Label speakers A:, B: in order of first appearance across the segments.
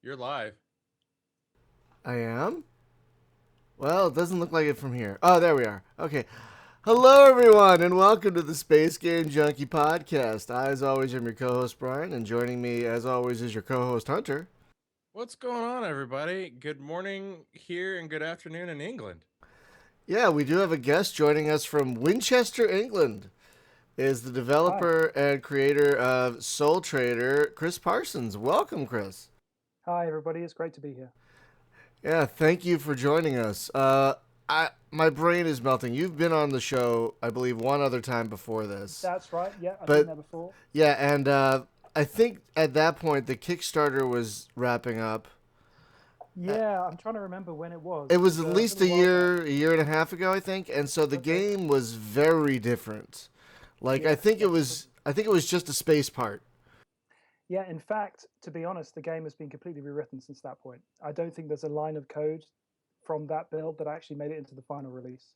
A: You're live.
B: I am? Well, it doesn't look like it from here. Oh, there we are. Okay. Hello, everyone, and welcome to the Space Game Junkie Podcast. I, as always, am your co host, Brian, and joining me, as always, is your co host, Hunter.
A: What's going on, everybody? Good morning here and good afternoon in England.
B: Yeah, we do have a guest joining us from Winchester, England. Is the
C: Hi.
B: developer and creator of Soul Trader, Chris Parsons. Welcome, Chris.
C: Hi, everybody. It's great to be here.
B: Yeah, thank you for joining us. My brain is melting. You've been on the show, I believe, one other time before this,
C: That's right. Yeah, I've been
B: but
C: there before.
B: yeah, and I think at that point the Kickstarter was wrapping up. Uh,
C: Yeah, I'm trying to remember when it was.
B: It
C: It
B: was
C: was
B: at
C: a
B: least
C: little while back.
B: a year and a half ago, I think, and so the
C: Okay.
B: game was very different. Like
C: Yeah,
B: I think it was just a space part.
C: yeah. In fact, to be honest, the game has been completely rewritten since that point. I don't think there's a line of code from that build that actually made it into the final release.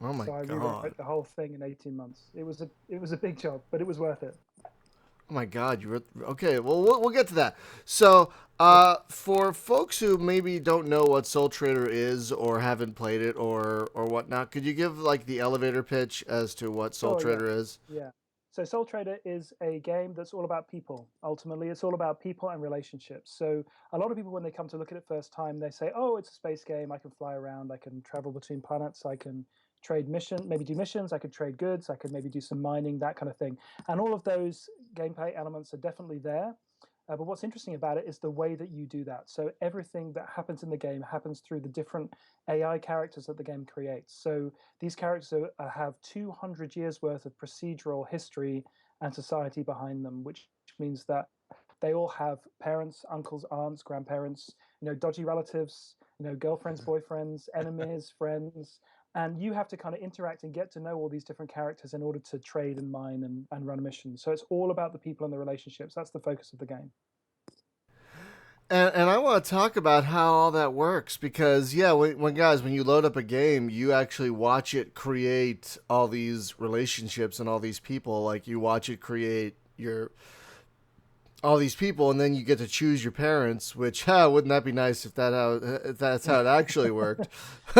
B: Oh my
C: So I rewrote
B: god.
C: the whole thing in 18 months. It was a big job, but it was worth it.
B: Oh my God, you were okay. Well, we'll get to that. So,
C: Yeah.
B: for folks who maybe don't know what Soul Trader is or haven't played it or whatnot, could you give like the elevator pitch as to what Soul
C: Sure. Yeah.
B: Trader is?
C: Yeah. So Soul Trader is a game that's all about people. Ultimately, it's all about people and relationships. So a lot of people, when they come to look at it first time, they say, "Oh, it's a space game. I can fly around. I can travel between planets. I can maybe do missions. I could trade goods. I could maybe do some mining, that kind of thing." And all of those gameplay elements are definitely there. But what's interesting about it is the way that you do that. So everything that happens in the game happens through the different AI characters that the game creates. So these characters have 200 years worth of procedural history and society behind them, which means that they all have parents, uncles, aunts, grandparents, dodgy relatives, girlfriends, boyfriends, enemies, friends. And you have to kind of interact and get to know all these different characters in order to trade and mine and run missions. So it's all about the people and the relationships. That's the focus of the game.
B: And I want to talk about how all that works because yeah, when you load up a game, you actually watch it create all these relationships and all these people. Like you watch it create your all these people, and then you get to choose your parents. Which wouldn't that be nice if that's how it actually worked?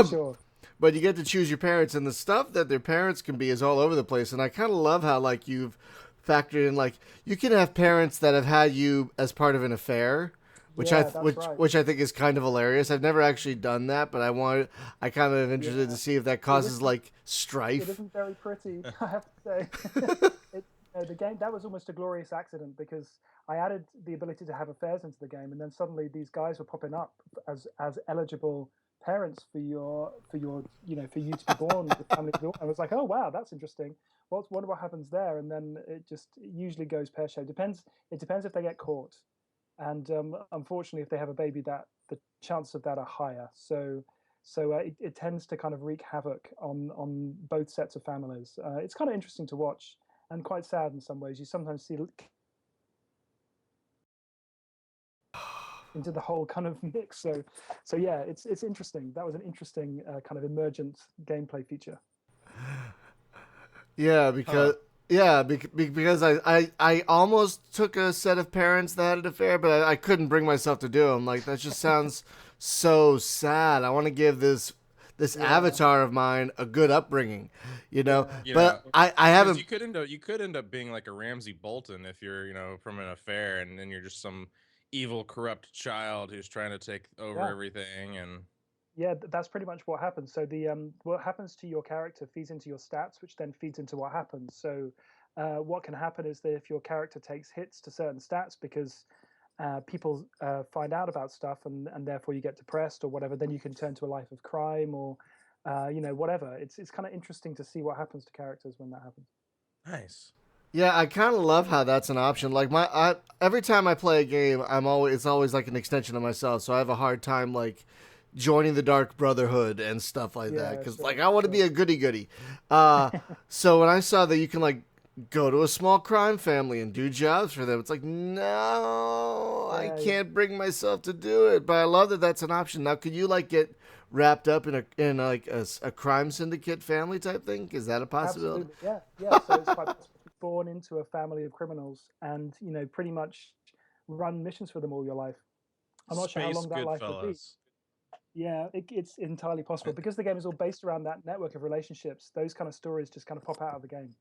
C: Sure.
B: But you get to choose your parents, and the stuff that their parents can be is all over the place. And I kind of love how like you've factored in like you can have parents that have had you as part of an affair,
C: Yeah, that's right.
B: which I think is kind of hilarious. I've never actually done that, but I kind of interested to
C: Yeah.
B: see if that
C: It
B: causes
C: isn't
B: like
C: it
B: strife.
C: isn't very pretty, I have to say. The game that was almost a glorious accident because I added the ability to have affairs into the game, and then suddenly these guys were popping up as eligible parents for you to be born, the family to be born. I was like, oh wow, that's interesting. Wonder what happens there, and then it usually goes pear shaped. It depends if they get caught, and unfortunately, if they have a baby, that the chances of that are higher. So it tends to kind of wreak havoc on both sets of families. It's kind of interesting to watch and quite sad in some ways. You sometimes see into the whole kind of mix. So yeah, it's interesting. That was an interesting kind of emergent gameplay feature.
B: Yeah,
A: Huh.
B: because I almost took a set of parents that had an affair, but I couldn't bring myself to do them. Like that just sounds so sad. I want to give this
C: Yeah,
B: avatar of mine a good upbringing, you know.
C: yeah,
A: Yeah,
B: But I
A: because
B: haven't.
A: you could end up being like a Ramsey Bolton if you're from an affair, and then you're just some evil, corrupt child who's trying to take over
C: yeah.
A: everything. And
C: Yeah, that's pretty much what happens. So the what happens to your character feeds into your stats, which then feeds into what happens. So what can happen is that if your character takes hits to certain stats because people find out about stuff, and therefore you get depressed or whatever, then you can turn to a life of crime or whatever. It's kind of interesting to see what happens to characters when that happens.
A: nice.
B: Yeah, I kind of love how that's an option. Like every time I play a game, it's always like an extension of myself. So I have a hard time like joining the Dark Brotherhood and stuff like that
C: Yeah,
B: because like
C: sure,
B: I want to be
C: sure.
B: a goody goody. Uh, so when I saw that you can like go to a small crime family and do jobs for them, it's like no, I
C: Yeah,
B: can't bring myself to do it. But I love that that's an option. Now, could you like get wrapped up in like a crime syndicate family type thing? Is that a possibility?
C: absolutely. Yeah, yeah. So it's quite possible to be born into a family of criminals and pretty much run missions for them all your life. I'm not sure how
A: Space
C: long that life would be.
A: Goodfellas.
C: Yeah, it's entirely possible because the game is all based around that network of relationships. Those kind of stories just kind of pop out of the game.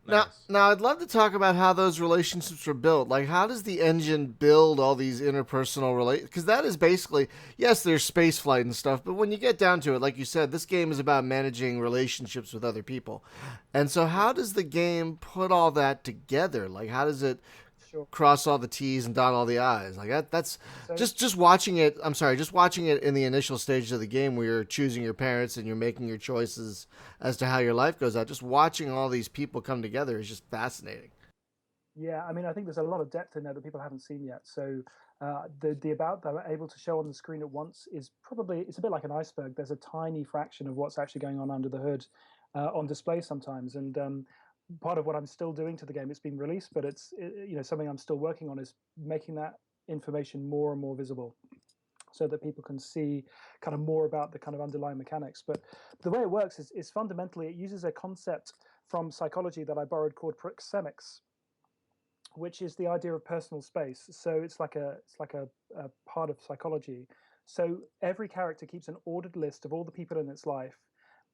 A: Nice.
B: Now I'd love to talk about how those relationships were built. Like, how does the engine build all these interpersonal relate? Because that is basically, yes, there's space flight and stuff, but when you get down to it, like you said, this game is about managing relationships with other people. And so, how does the game put all that together? Like, how does it
C: Sure.
B: cross all the T's and dot all the I's? Like that's
C: So
B: just watching it. I'm sorry, just watching it in the initial stages of the game where you're choosing your parents and you're making your choices as to how your life goes out. Just watching all these people come together is just fascinating.
C: yeah, I mean, I think there's a lot of depth in there that people haven't seen yet. So the about that we're able to show on the screen at once is probably it's a bit like an iceberg. There's a tiny fraction of what's actually going on under the hood on display sometimes, and part of what I'm still doing to the game. It's been released, but something I'm still working on is making that information more and more visible, so that people can see kind of more about the kind of underlying mechanics. But the way it works is fundamentally it uses a concept from psychology that I borrowed called proxemics, which is the idea of personal space. So it's like a part of psychology. So every character keeps an ordered list of all the people in its life,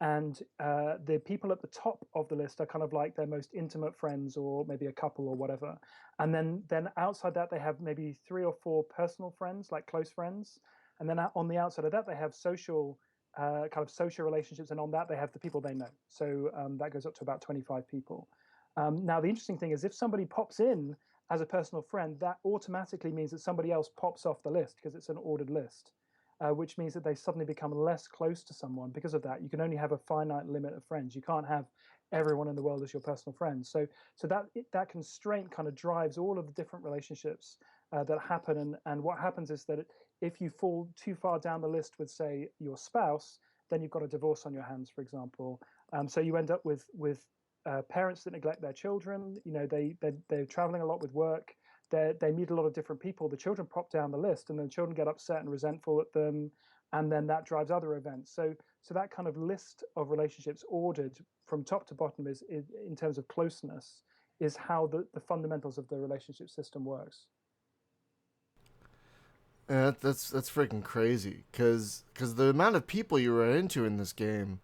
C: and the people at the top of the list are kind of like their most intimate friends, or maybe a couple or whatever. And then outside that they have maybe 3 or 4 personal friends, like close friends. And then on the outside of that they have social kind of social relationships, and on that they have the people they know. So that goes up to about 25 people. Now, the interesting thing is if somebody pops in as a personal friend, that automatically means that somebody else pops off the list because it's an ordered list, which means that they suddenly become less close to someone. Because of that, you can only have a finite limit of friends. You can't have everyone in the world as your personal friend. So that constraint kind of drives all of the different relationships that happen. And what happens is that if you fall too far down the list with, say, your spouse, then you've got a divorce on your hands, for example. So you end up with parents that neglect their children. They're traveling a lot with work. They meet a lot of different people. The children pop down the list, and then children get upset and resentful at them, and then that drives other events. So that kind of list of relationships, ordered from top to bottom, is in terms of closeness, is how the fundamentals of the relationship system works.
B: Yeah, that's freaking crazy. Because the amount of people you run into in this game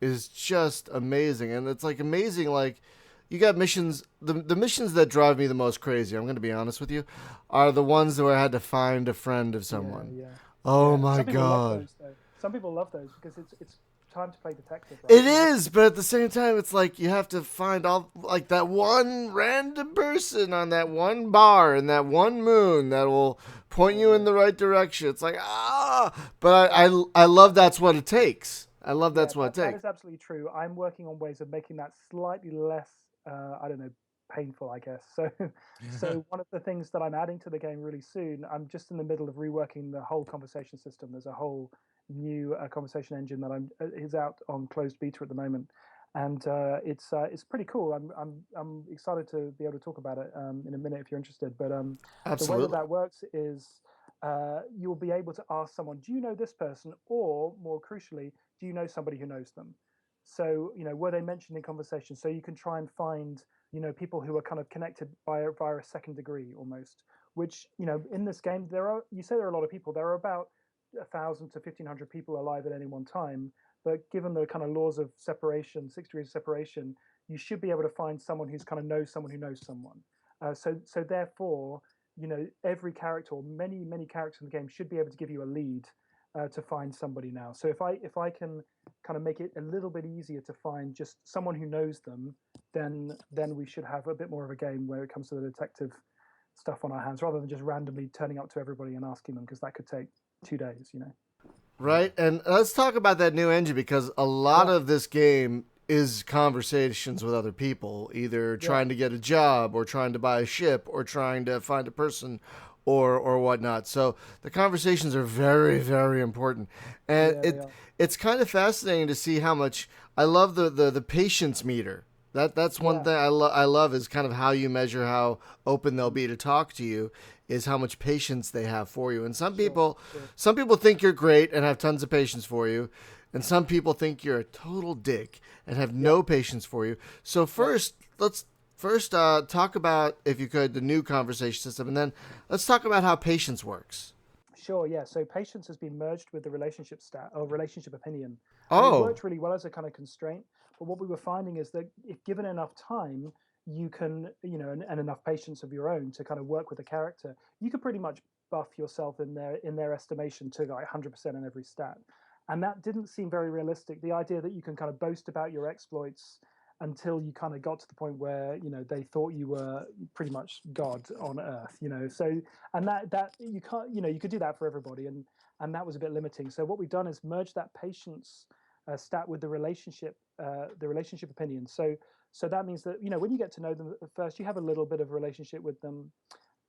B: is just amazing, and it's like amazing. Like, you got missions. The missions that drive me the most crazy, I'm going to be honest with you, are the ones where I had to find a friend of someone.
C: Yeah.
B: Oh
C: Yeah.
B: my
C: Some people love
B: god.
C: those, though. Some people love those because it's time to play detective, right?
B: It is, but at the same time, it's like you have to find all like that one random person on that one bar and that one moon that will point you in the right direction. It's like but I love that's what it takes. I love that's what it
C: That
B: takes.
C: is absolutely true. I'm working on ways of making that slightly less, I don't know, painful, I guess. So one of the things that I'm adding to the game really soon, I'm just in the middle of reworking the whole conversation system. There's a whole new conversation engine that is out on closed beta at the moment, and it's pretty cool. I'm excited to be able to talk about it in a minute if you're interested. But the way
B: Absolutely.
C: that works is you'll be able to ask someone, "Do you know this person?" Or more crucially, "Do you know somebody who knows them?" So were they mentioned in conversation? So you can try and find people who are kind of connected via a second degree almost. Which in this game you say there are a lot of people. There are about 1,000 to 1,500 people alive at any one time. But given the kind of laws of separation, 6 degrees of separation, you should be able to find someone who's kind of knows someone who knows someone. So therefore, every character, or many characters in the game, should be able to give you a lead to find somebody now. So if I can kind of make it a little bit easier to find just someone who knows them, then we should have a bit more of a game where it comes to the detective stuff on our hands, rather than just randomly turning up to everybody and asking them, because that could take 2 days.
B: Right, and let's talk about that new engine, because a lot of this game is conversations with other people, either trying to get a job or trying to buy a ship or trying to find a person or whatnot. So the conversations are very, very important. And it's kind of fascinating to see how much I love the patience meter. That's one thing I love is kind of how you measure how open they'll be to talk to you, is how much patience they have for you. And some people think you're great and have tons of patience for you, and some people think you're a total dick and have no patience for you. So let's talk about, if you could, the new conversation system, and then let's talk about how patience works.
C: Sure, yeah. So patience has been merged with the relationship stat or relationship opinion, and it
B: Oh,
C: worked really well as a kind of constraint. But what we were finding is that if given enough time, you can, and enough patience of your own to kind of work with a character, you could pretty much buff yourself in their estimation to like 100% in every stat. And that didn't seem very realistic. The idea that you can kind of boast about your exploits until you kind of got to the point where they thought you were pretty much God on Earth. So and that you can't you could do that for everybody, and that was a bit limiting. So what we've done is merge that patience stat with the relationship opinion. So that means that when you get to know them at first, you have a little bit of relationship with them,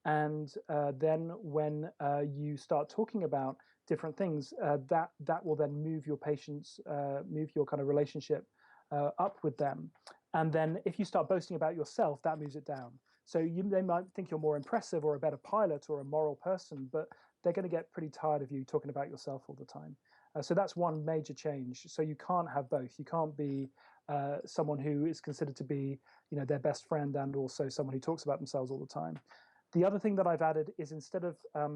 C: and then when you start talking about different things, that will then move your patience, move your kind of relationship up with them. And then if you start boasting about yourself, that moves it down. So they might think you're more impressive or a better pilot or a moral person, but they're going to get pretty tired of you talking about yourself all the time. So that's one major change. So you can't have both. You can't be someone who is considered to be, their best friend and also someone who talks about themselves all the time. The other thing that I've added is, instead of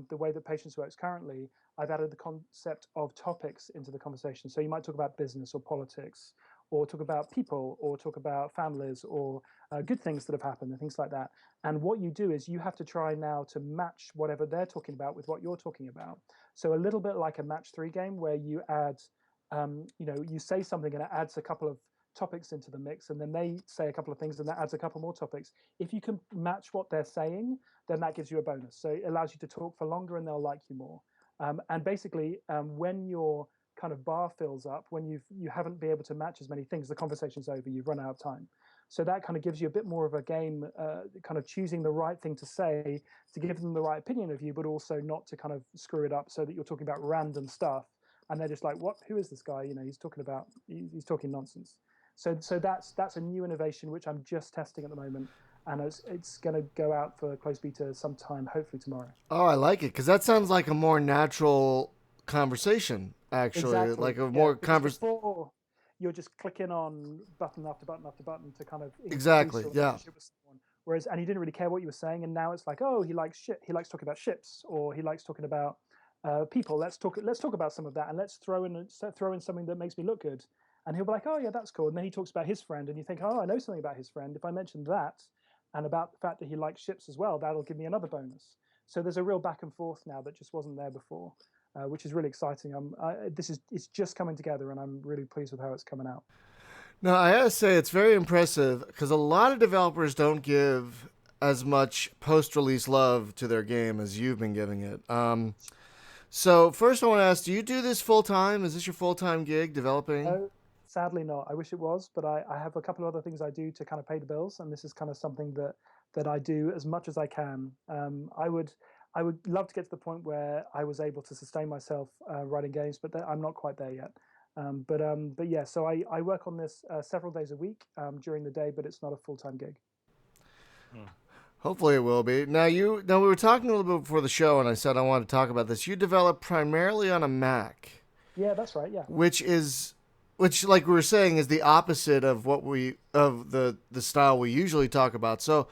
C: the way that patience works currently, I've added the concept of topics into the conversation. So you might talk about business or politics, or talk about people, or talk about families, or good things that have happened and things like that. And what you do is you have to try now to match whatever they're talking about with what you're talking about. So a little bit like a match three game, where you add, you say something and it adds a couple of topics into the mix, and then they say a couple of things and that adds a couple more topics. If you can match what they're saying, then that gives you a bonus. So it allows you to talk for longer and they'll like you more. And basically, when your kind of bar fills up, when you haven't been able to match as many things, the conversation's over, you've run out of time. So that kind of gives you a bit more of a game, kind of choosing the right thing to say to give them the right opinion of you, but also not to kind of screw it up so that you're talking about random stuff and they're just like, what? Who is this guy? He's talking nonsense. So that's a new innovation which I'm just testing at the moment, and it's going to go out for closed beta sometime, hopefully tomorrow.
B: oh, I like it because that sounds like a more natural conversation. Actually,
C: Exactly,
B: like a
C: yeah.
B: more
C: Because
B: convers.
C: before, you're just clicking on button after button after button to kind of increase
B: Exactly.
C: your
B: Yeah.
C: relationship with someone. Whereas, and you didn't really care what you were saying, and now it's like, oh, he likes shit. He likes talking about ships, or he likes talking about people. Let's talk about some of that, and let's throw in something that makes me look good. And he'll be like, oh yeah, that's cool. And then he talks about his friend, and you think, oh, I know something about his friend. If I mention that, and about the fact that he likes ships as well, that'll give me another bonus. So there's a real back and forth now that just wasn't there before, which is really exciting. It's just coming together, and I'm really pleased with how it's coming out.
B: No, I gotta say it's very impressive because a lot of developers don't give as much post-release love to their game as you've been giving it. So first, I want to ask: do you do this full time? Is this your full-time gig developing?
C: No, sadly not. I wish it was, but I have a couple of other things I do to kind of pay the bills, and this is kind of something that I do as much as I can. I would love to get to the point where I was able to sustain myself writing games, but I'm not quite there yet. But yeah, so I work on this several days a week during the day, but it's not a full-time gig.
A: Hmm.
B: Hopefully, it will be. Now we were talking a little bit before the show, and I said I wanted to talk about this. You develop primarily on a Mac,
C: Yeah, that's right. Yeah.
B: which like we were saying is the opposite of the style we usually talk about. So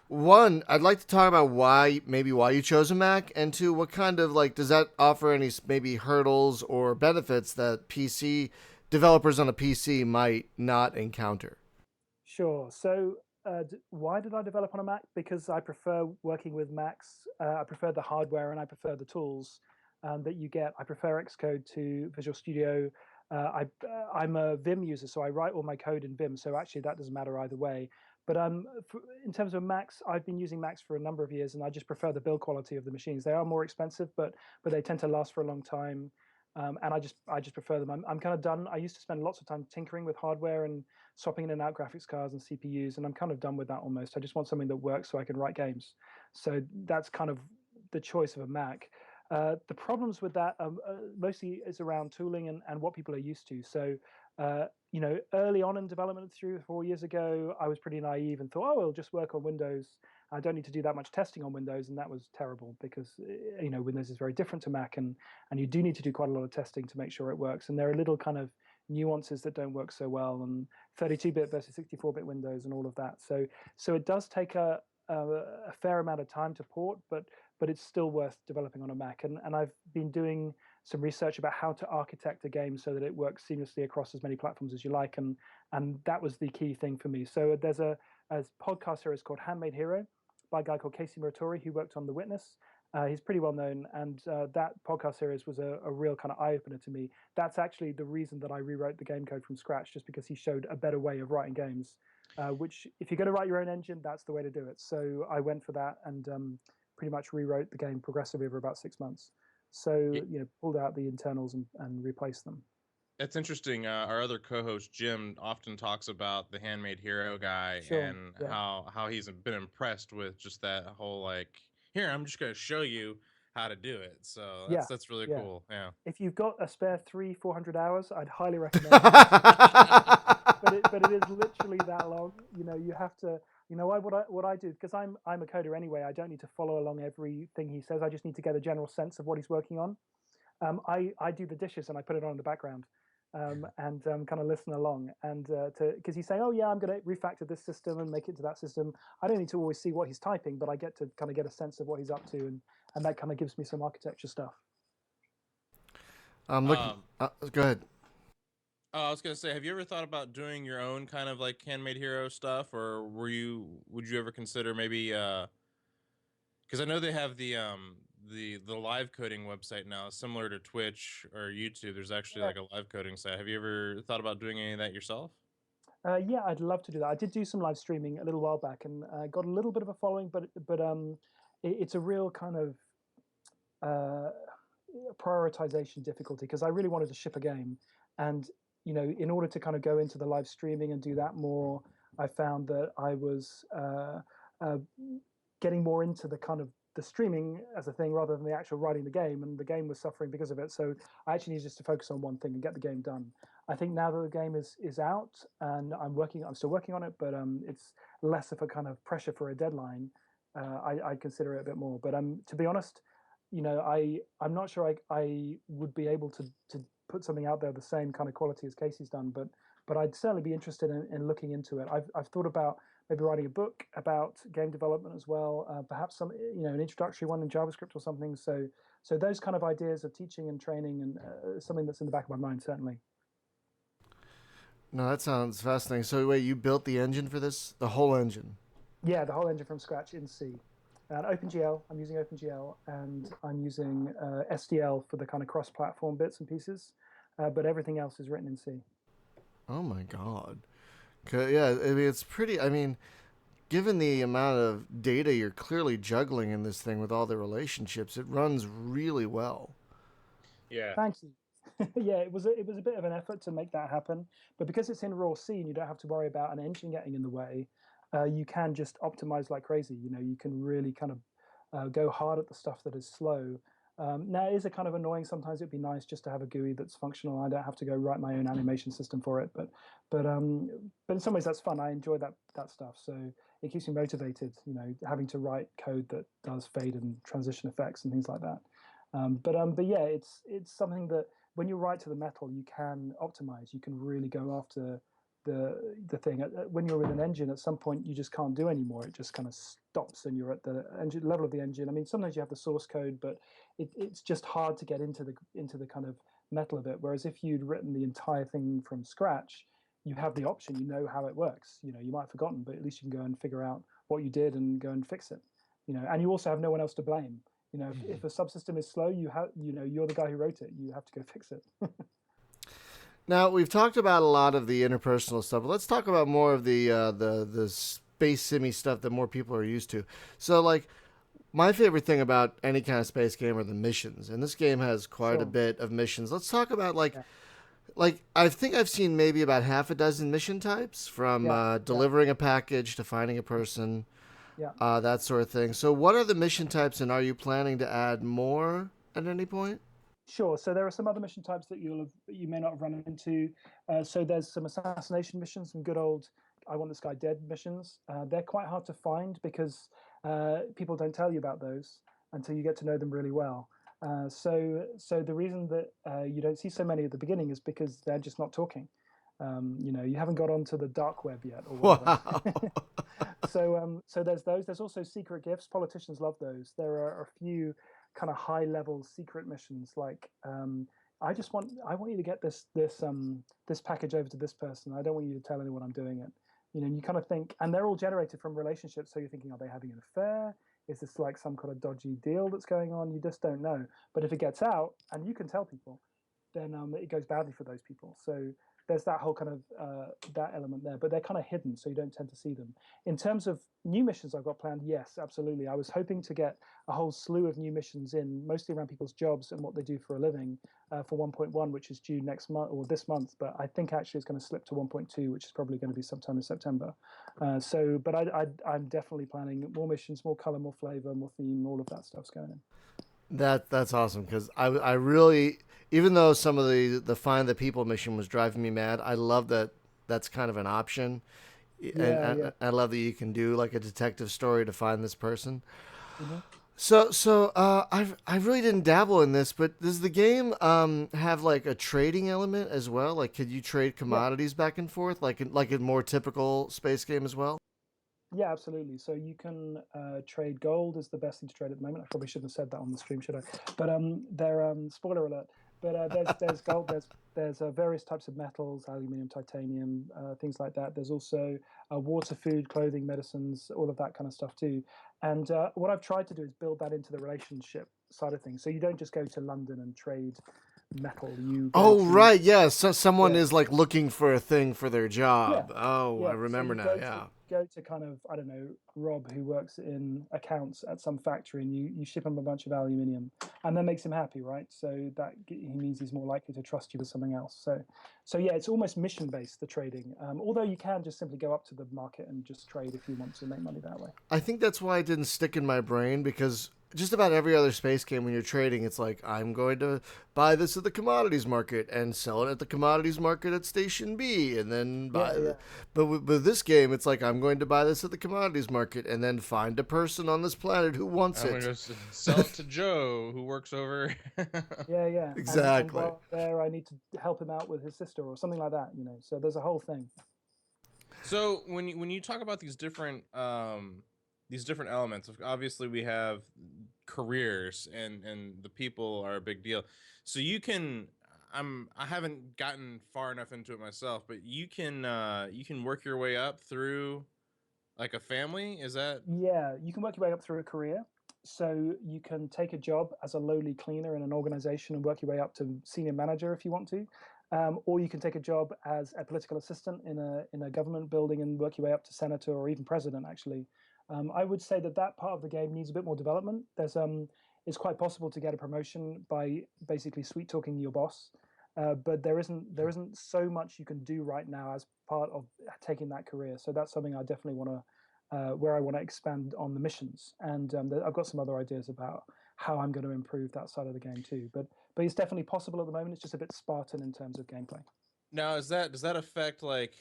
B: one, I'd like to talk about why you chose a Mac, and two, what kind of like does that offer any maybe hurdles or benefits that PC developers on a PC might not encounter.
C: Sure. So, why did I develop on a Mac? Because I prefer working with Macs. I prefer the hardware and I prefer the tools that you get. I prefer Xcode to Visual Studio. I'm a Vim user, so I write all my code in Vim. So actually, that doesn't matter either way. But in terms of Macs, I've been using Macs for a number of years, and I just prefer the build quality of the machines. They are more expensive, but they tend to last for a long time. And I just prefer them. I'm kind of done. I used to spend lots of time tinkering with hardware and swapping in and out graphics cards and CPUs, and I'm kind of done with that almost. I just want something that works so I can write games. So that's kind of the choice of a Mac. The problems with that mostly is around tooling and what people are used to. So, early on in development, 3 or 4 years ago, I was pretty naive and thought, oh, it'll just work on Windows. I don't need to do that much testing on Windows, and that was terrible because Windows is very different to Mac, and you do need to do quite a lot of testing to make sure it works. And there are little kind of nuances that don't work so well, and 32-bit versus 64-bit Windows and all of that. So it does take a fair amount of time to port, but but it's still worth developing on a Mac. And I've been doing some research about how to architect a game so that it works seamlessly across as many platforms as you like, and that was the key thing for me. So there's a podcast series called Handmade Hero by a guy called Casey Muratori, who worked on The Witness. He's pretty well known, and that podcast series was a real kind of eye opener to me. That's actually the reason that I rewrote the game code from scratch, just because he showed a better way of writing games. Which, if you're going to write your own engine, that's the way to do it. So I went for that and pretty much rewrote the game progressively over about 6 months. So pulled out the internals and replaced them.
A: It's interesting. Our other co-host Jim often talks about the Handmade Hero guy and how he's been impressed with just that whole like, here, I'm just going to show you how to do it. So that's really cool. Yeah.
C: If you've got a spare 300-400 hours, I'd highly recommend it. but it is literally that long. You have to. What I do, because I'm a coder anyway. I don't need to follow along everything he says. I just need to get a general sense of what he's working on. I do the dishes and I put it on in the background. And kind of listen along, and because he's saying, oh yeah, I'm going to refactor this system and make it to that system. I don't need to always see what he's typing, but I get to kind of get a sense of what he's up to, and that kind of gives me some architecture stuff.
B: Go ahead.
A: I was going to say, have you ever thought about doing your own kind of like Handmade Hero stuff, or would you ever consider maybe because I know they have the live coding website now, similar to Twitch or YouTube. There's actually like a live coding site. Have you ever thought about doing any of that yourself?
C: Yeah, I'd love to do that. I did do some live streaming a little while back, and got a little bit of a following, but it's a real kind of prioritization difficulty, because I really wanted to ship a game, and in order to kind of go into the live streaming and do that more, I found that I was getting more into the kind of the streaming as a thing rather than the actual writing the game, and the game was suffering because of it. So I actually needed just to focus on one thing and get the game done. I think now that the game is out and I'm still working on it, but it's less of a kind of pressure for a deadline. I consider it a bit more. But to be honest, I'm not sure I would be able to put something out there the same kind of quality as Casey's done, but I'd certainly be interested in looking into it. I've thought about maybe writing a book about game development as well, perhaps some an introductory one in JavaScript or something. So those kind of ideas of teaching and training and something that's in the back of my mind, certainly.
B: No, that sounds fascinating. So wait, you built the engine for this, the whole engine?
C: Yeah, the whole engine from scratch in C. And OpenGL, I'm using OpenGL, and I'm using SDL for the kind of cross-platform bits and pieces, but everything else is written in C.
B: Oh my God. Yeah, I mean, it's pretty, I mean, given the amount of data you're clearly juggling in this thing with all the relationships, it runs really well.
A: Yeah.
C: Thank you. Yeah, it was a bit of an effort to make that happen, but because it's in raw C and you don't have to worry about an engine getting in the way, you can just optimize like crazy. You can really kind of go hard at the stuff that is slow. Now, it is a kind of annoying. Sometimes it'd be nice just to have a GUI that's functional. I don't have to go write my own animation system for it. But in some ways that's fun. I enjoy that stuff. So it keeps me motivated. Having to write code that does fade and transition effects and things like that. But yeah, it's something that when you write to the metal, you can optimize. You can really go after the thing. When you're with an engine, at some point you just can't do anymore. It just kind of stops, and you're at the engine level of the engine. I mean, sometimes you have the source code, but it's just hard to get into the kind of metal of it. Whereas if you'd written the entire thing from scratch, you have the option. You know how it works. You might have forgotten, but at least you can go and figure out what you did and go and fix it. And you also have no one else to blame. If a subsystem is slow, you're the guy who wrote it. You have to go fix it.
B: Now, we've talked about a lot of the interpersonal stuff, but let's talk about more of the space simmy stuff that more people are used to. So, like, my favorite thing about any kind of space game are the missions, and this game has quite a bit of missions. Let's talk about, like, I think I've seen maybe about half a dozen mission types, from delivering a package to finding a person, that sort of thing. So what are the mission types, and are you planning to add more at any point?
C: Sure. So there are some other mission types that you may not have run into. So there's some assassination missions, some good old "I want this guy dead" missions. They're quite hard to find because people don't tell you about those until you get to know them really well. So the reason that you don't see so many at the beginning is because they're just not talking. You haven't got onto the dark web yet or whatever.
B: Wow.
C: So there's those. There's also secret gifts. Politicians love those. There are a few kind of high level secret missions like I want you to get this package over to this person. I don't want you to tell anyone I'm doing it. And you kind of think, and they're all generated from relationships. So you're thinking, are they having an affair? Is this like some kind of dodgy deal that's going on? You just don't know. But if it gets out, and you can tell people, then it goes badly for those people. So there's that whole kind of that element there, but they're kind of hidden, so you don't tend to see them. In terms of new missions I've got planned, yes, absolutely. I was hoping to get a whole slew of new missions in, mostly around people's jobs and what they do for a living for 1.1, which is due next month or this month. But I think actually it's going to slip to 1.2, which is probably going to be sometime in September. But I'm definitely planning more missions, more color, more flavor, more theme, all of that stuff's going in.
B: That's awesome because I really, even though some of the find the people mission was driving me mad, I love that that's kind of an option, and I love that you can do like a detective story to find this person.
C: Mm-hmm.
B: I really didn't dabble in this, but does the game have like a trading element as well? Like, could you trade commodities back and forth like a more typical space game as well?
C: Yeah, absolutely. So you can trade gold is the best thing to trade at the moment. I probably shouldn't have said that on the stream, should I? But there, spoiler alert. But there's gold. There's various types of metals, aluminium, titanium, things like that. There's also water, food, clothing, medicines, all of that kind of stuff too. And what I've tried to do is build that into the relationship side of things. So you don't just go to London and trade metal. You go
B: Oh,
C: to
B: right. Yeah. So someone
C: yeah.
B: is like looking for a thing for their
C: Yeah,
B: job. Oh, I
C: yeah. So
B: remember
C: you
B: now. Yeah.
C: go to kind of, I don't know, Rob, who works in accounts at some factory, and you ship him a bunch of aluminium, and that makes him happy, right? So he means he's more likely to trust you with something else. So yeah, it's almost mission based, the trading. Although you can just simply go up to the market and just trade if you want to make money that way.
B: I think that's why it didn't stick in my brain because just about every other space game when you're trading, it's like I'm going to buy this at the commodities market and sell it at the commodities market at station B, and then buy.
C: Yeah, yeah.
B: But with this game, it's like I'm going to buy this at the commodities market and then find a person on this planet who wants
A: I'm
B: it.
A: gonna go sell it to Joe, who works over.
C: Yeah. And
B: Exactly.
C: while there, I need to help him out with his sister or something like that. So there's a whole thing.
A: So when you talk about these different elements, obviously we have careers and the people are a big deal. So I haven't gotten far enough into it myself, but you can work your way up through like a family. Is that
C: Yeah, you can work your way up through a career. So you can take a job as a lowly cleaner in an organization and work your way up to senior manager if you want to, or you can take a job as a political assistant in a government building and work your way up to senator or even president. Actually, I would say that part of the game needs a bit more development. It's quite possible to get a promotion by basically sweet talking your boss, but there isn't so much you can do right now as part of taking that career. So that's something I definitely want to where I want to expand on the missions, and I've got some other ideas about how I'm going to improve that side of the game too. But it's definitely possible at the moment. It's just a bit Spartan in terms of gameplay.
A: now? Does that affect like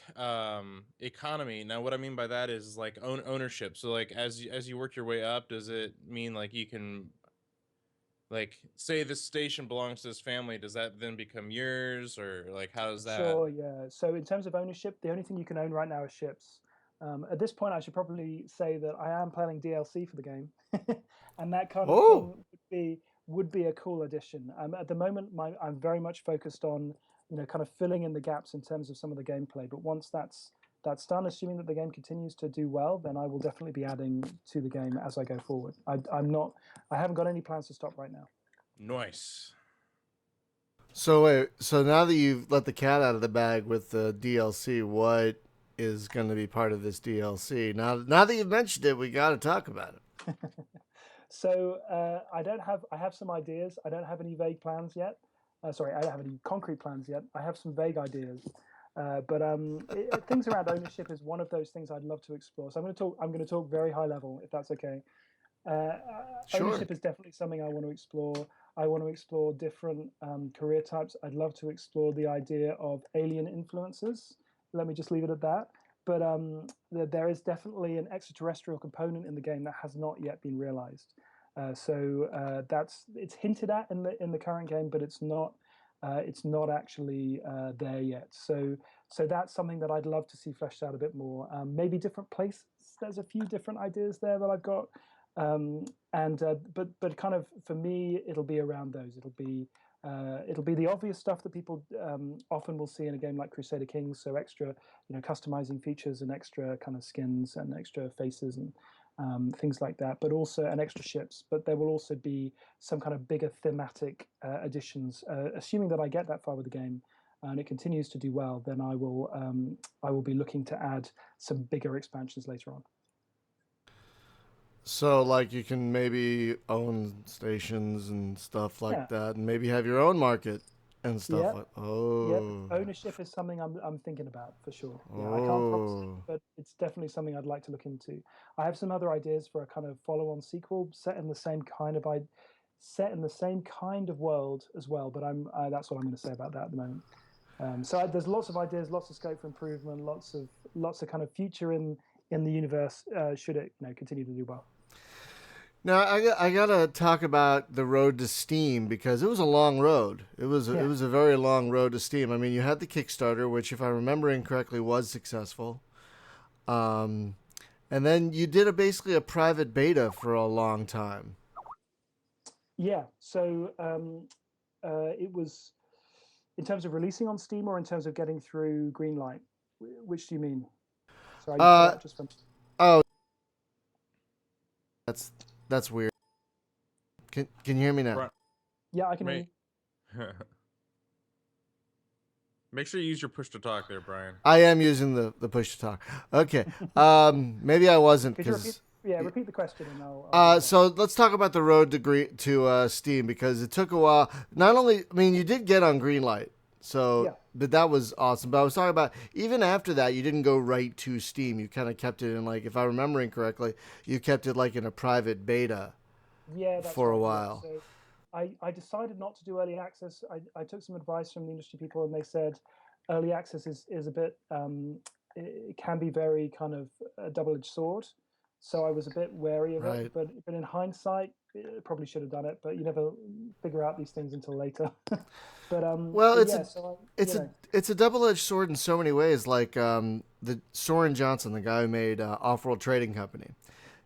A: economy? Now, what I mean by that is like ownership. So like as you work your way up, does it mean like you can like say this station belongs to this family? Does that then become yours, or like how does that?
C: Sure, yeah. So in terms of ownership, the only thing you can own right now is ships. At this point, I should probably say that I am planning DLC for the game, and that kind of
B: Oh,
C: thing would be a cool addition. At the moment, I'm very much focused on kind of filling in the gaps in terms of some of the gameplay. But once that's done, assuming that the game continues to do well, then I will definitely be adding to the game as I go forward. I haven't got any plans to stop right now.
A: Nice.
B: so wait. So now that you've let the cat out of the bag with the DLC, what is going to be part of this DLC? Now that you've mentioned it, we got to talk about it.
C: So I have some ideas. I don't have any vague plans yet. Sorry, I don't have any concrete plans yet. I have some vague ideas. But things around ownership is one of those things I'd love to explore. So I'm going to talk very high level, if that's okay.
B: Sure.
C: Ownership is definitely something I want to explore. I want to explore different career types. I'd love to explore the idea of alien influences. Let me just leave it at that. But there is definitely an extraterrestrial component in the game that has not yet been realized. It's hinted at in the current game, but it's not It's not actually there yet. So that's something that I'd love to see fleshed out a bit more. Maybe different places. There's a few different ideas there that I've got, but kind of for me, it'll be around those. It'll be the obvious stuff that people often will see in a game like Crusader Kings. So extra, customizing features and extra kind of skins and extra faces and things like that. But also and extra ships. But there will also be some kind of bigger thematic additions. Assuming that I get that far with the game and it continues to do well, then I will be looking to add some bigger expansions later on.
B: So, like, you can maybe own stations and stuff like
C: Yeah.
B: that, and maybe have your own market and stuff
C: Yeah.
B: like.
C: Yep.
B: Oh.
C: Ownership is something I'm thinking about for sure. Yeah, I can't promise it,
B: Oh.
C: but it's definitely something I'd like to look into. I have some other ideas for a kind of follow-on sequel set in the same kind of world as well. But that's what I'm going to say about that at the moment. There's lots of ideas, lots of scope for improvement, lots of kind of future in the universe. Should it continue to do well.
B: Now I gotta talk about the road to Steam because it was a long road. It was a very long road to Steam. I mean, you had the Kickstarter, which, if I'm remembering correctly, was successful, and then you did basically a private beta for a long time.
C: Yeah. So it was in terms of releasing on Steam or in terms of getting through Greenlight. Which do you mean? Sorry, you cut out just from.
B: Oh, that's weird. Can you hear me now?
C: Yeah, I can hear you.
A: Make sure you use your push to talk there, Brian.
B: I am using the push to talk. Okay. Maybe I wasn't because.
C: Repeat the question and I'll
B: so let's talk about the road to Steam because it took a while. Not only, I mean, you did get on Greenlight, so
C: yeah.
B: But that was awesome. But I was talking about even after that, you didn't go right to Steam. You kind of kept it in, like, if I'm remembering correctly, you kept it like in a private beta.
C: Yeah, that's
B: for
C: right,
B: a while.
C: Yeah. So I decided not to do early access. I took some advice from the industry people, and they said early access is a bit it can be very kind of a double-edged sword. So I was a bit wary of
B: Right.
C: it, but in hindsight, probably should have done it. But you never figure out these things until later.
B: Well,
C: it's
B: a double-edged sword in so many ways. Like the Soren Johnson, the guy who made Off-World Trading Company,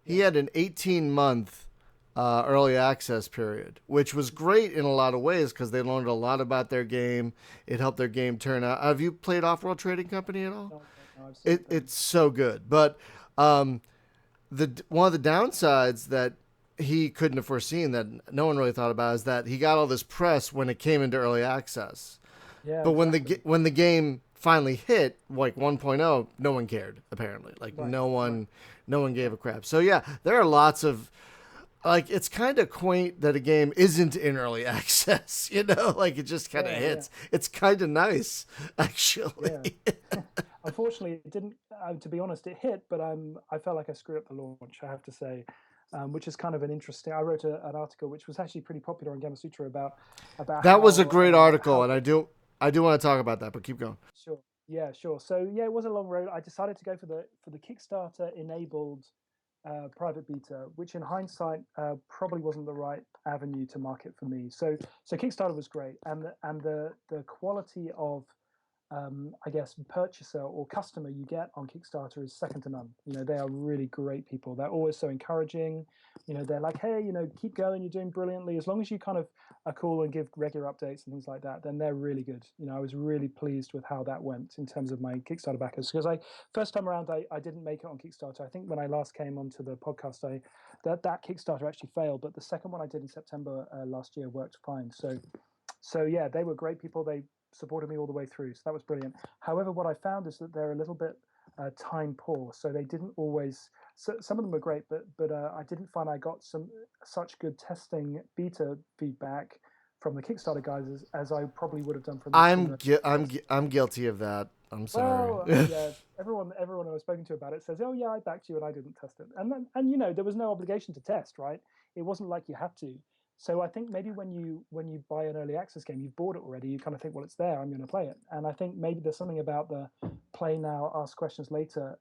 B: he had an 18-month early access period, which was great in a lot of ways because they learned a lot about their game. It helped their game turn out. Have you played Off-World Trading Company at all?
C: No, I've seen
B: it's so good, but one of the downsides that he couldn't have foreseen that no one really thought about is that he got all this press when it came into early access.
C: Yeah,
B: but
C: exactly.
B: when the game finally hit like 1.0, no one cared apparently. Like
C: Right,
B: no one gave a crap. So yeah, there are lots of like it's kind of quaint that a game isn't in early access, like it just kind of hits. Yeah. It's kind of nice, actually.
C: Yeah. Unfortunately, it didn't. To be honest, it hit, but I felt like I screwed up the launch. I have to say, which is kind of an interesting. I wrote an article which was actually pretty popular on Gamasutra about
B: that was a great article, and I do want to talk about that, but keep going.
C: Sure. Yeah, sure. So yeah, it was a long road. I decided to go for the Kickstarter enabled private beta, which in hindsight probably wasn't the right avenue to market for me. So Kickstarter was great, and the quality of I guess purchaser or customer you get on Kickstarter is second to none. They are really great people. They're always so encouraging. They're like, hey, keep going. You're doing brilliantly. As long as you kind of are cool and give regular updates and things like that, then they're really good. I was really pleased with how that went in terms of my Kickstarter backers because first time around I didn't make it on Kickstarter. I think when I last came onto the podcast, that Kickstarter actually failed, but the second one I did in September last year worked fine. So yeah, they were great people. They supported me all the way through, so that was brilliant. However, what I found is that they're a little bit time poor, so they didn't always. So some of them were great, but I didn't find I got such good testing beta feedback from the Kickstarter guys as I probably would have done from.
B: I'm guilty of that. I'm sorry.
C: Well, yeah, everyone who I've spoken to about it says, "Oh yeah, I backed you and I didn't test it," and there was no obligation to test, right? It wasn't like you had to. So I think maybe when you buy an early access game, you've bought it already. You kind of think, well, it's there. I'm going to play it. And I think maybe there's something about the play now, ask questions later,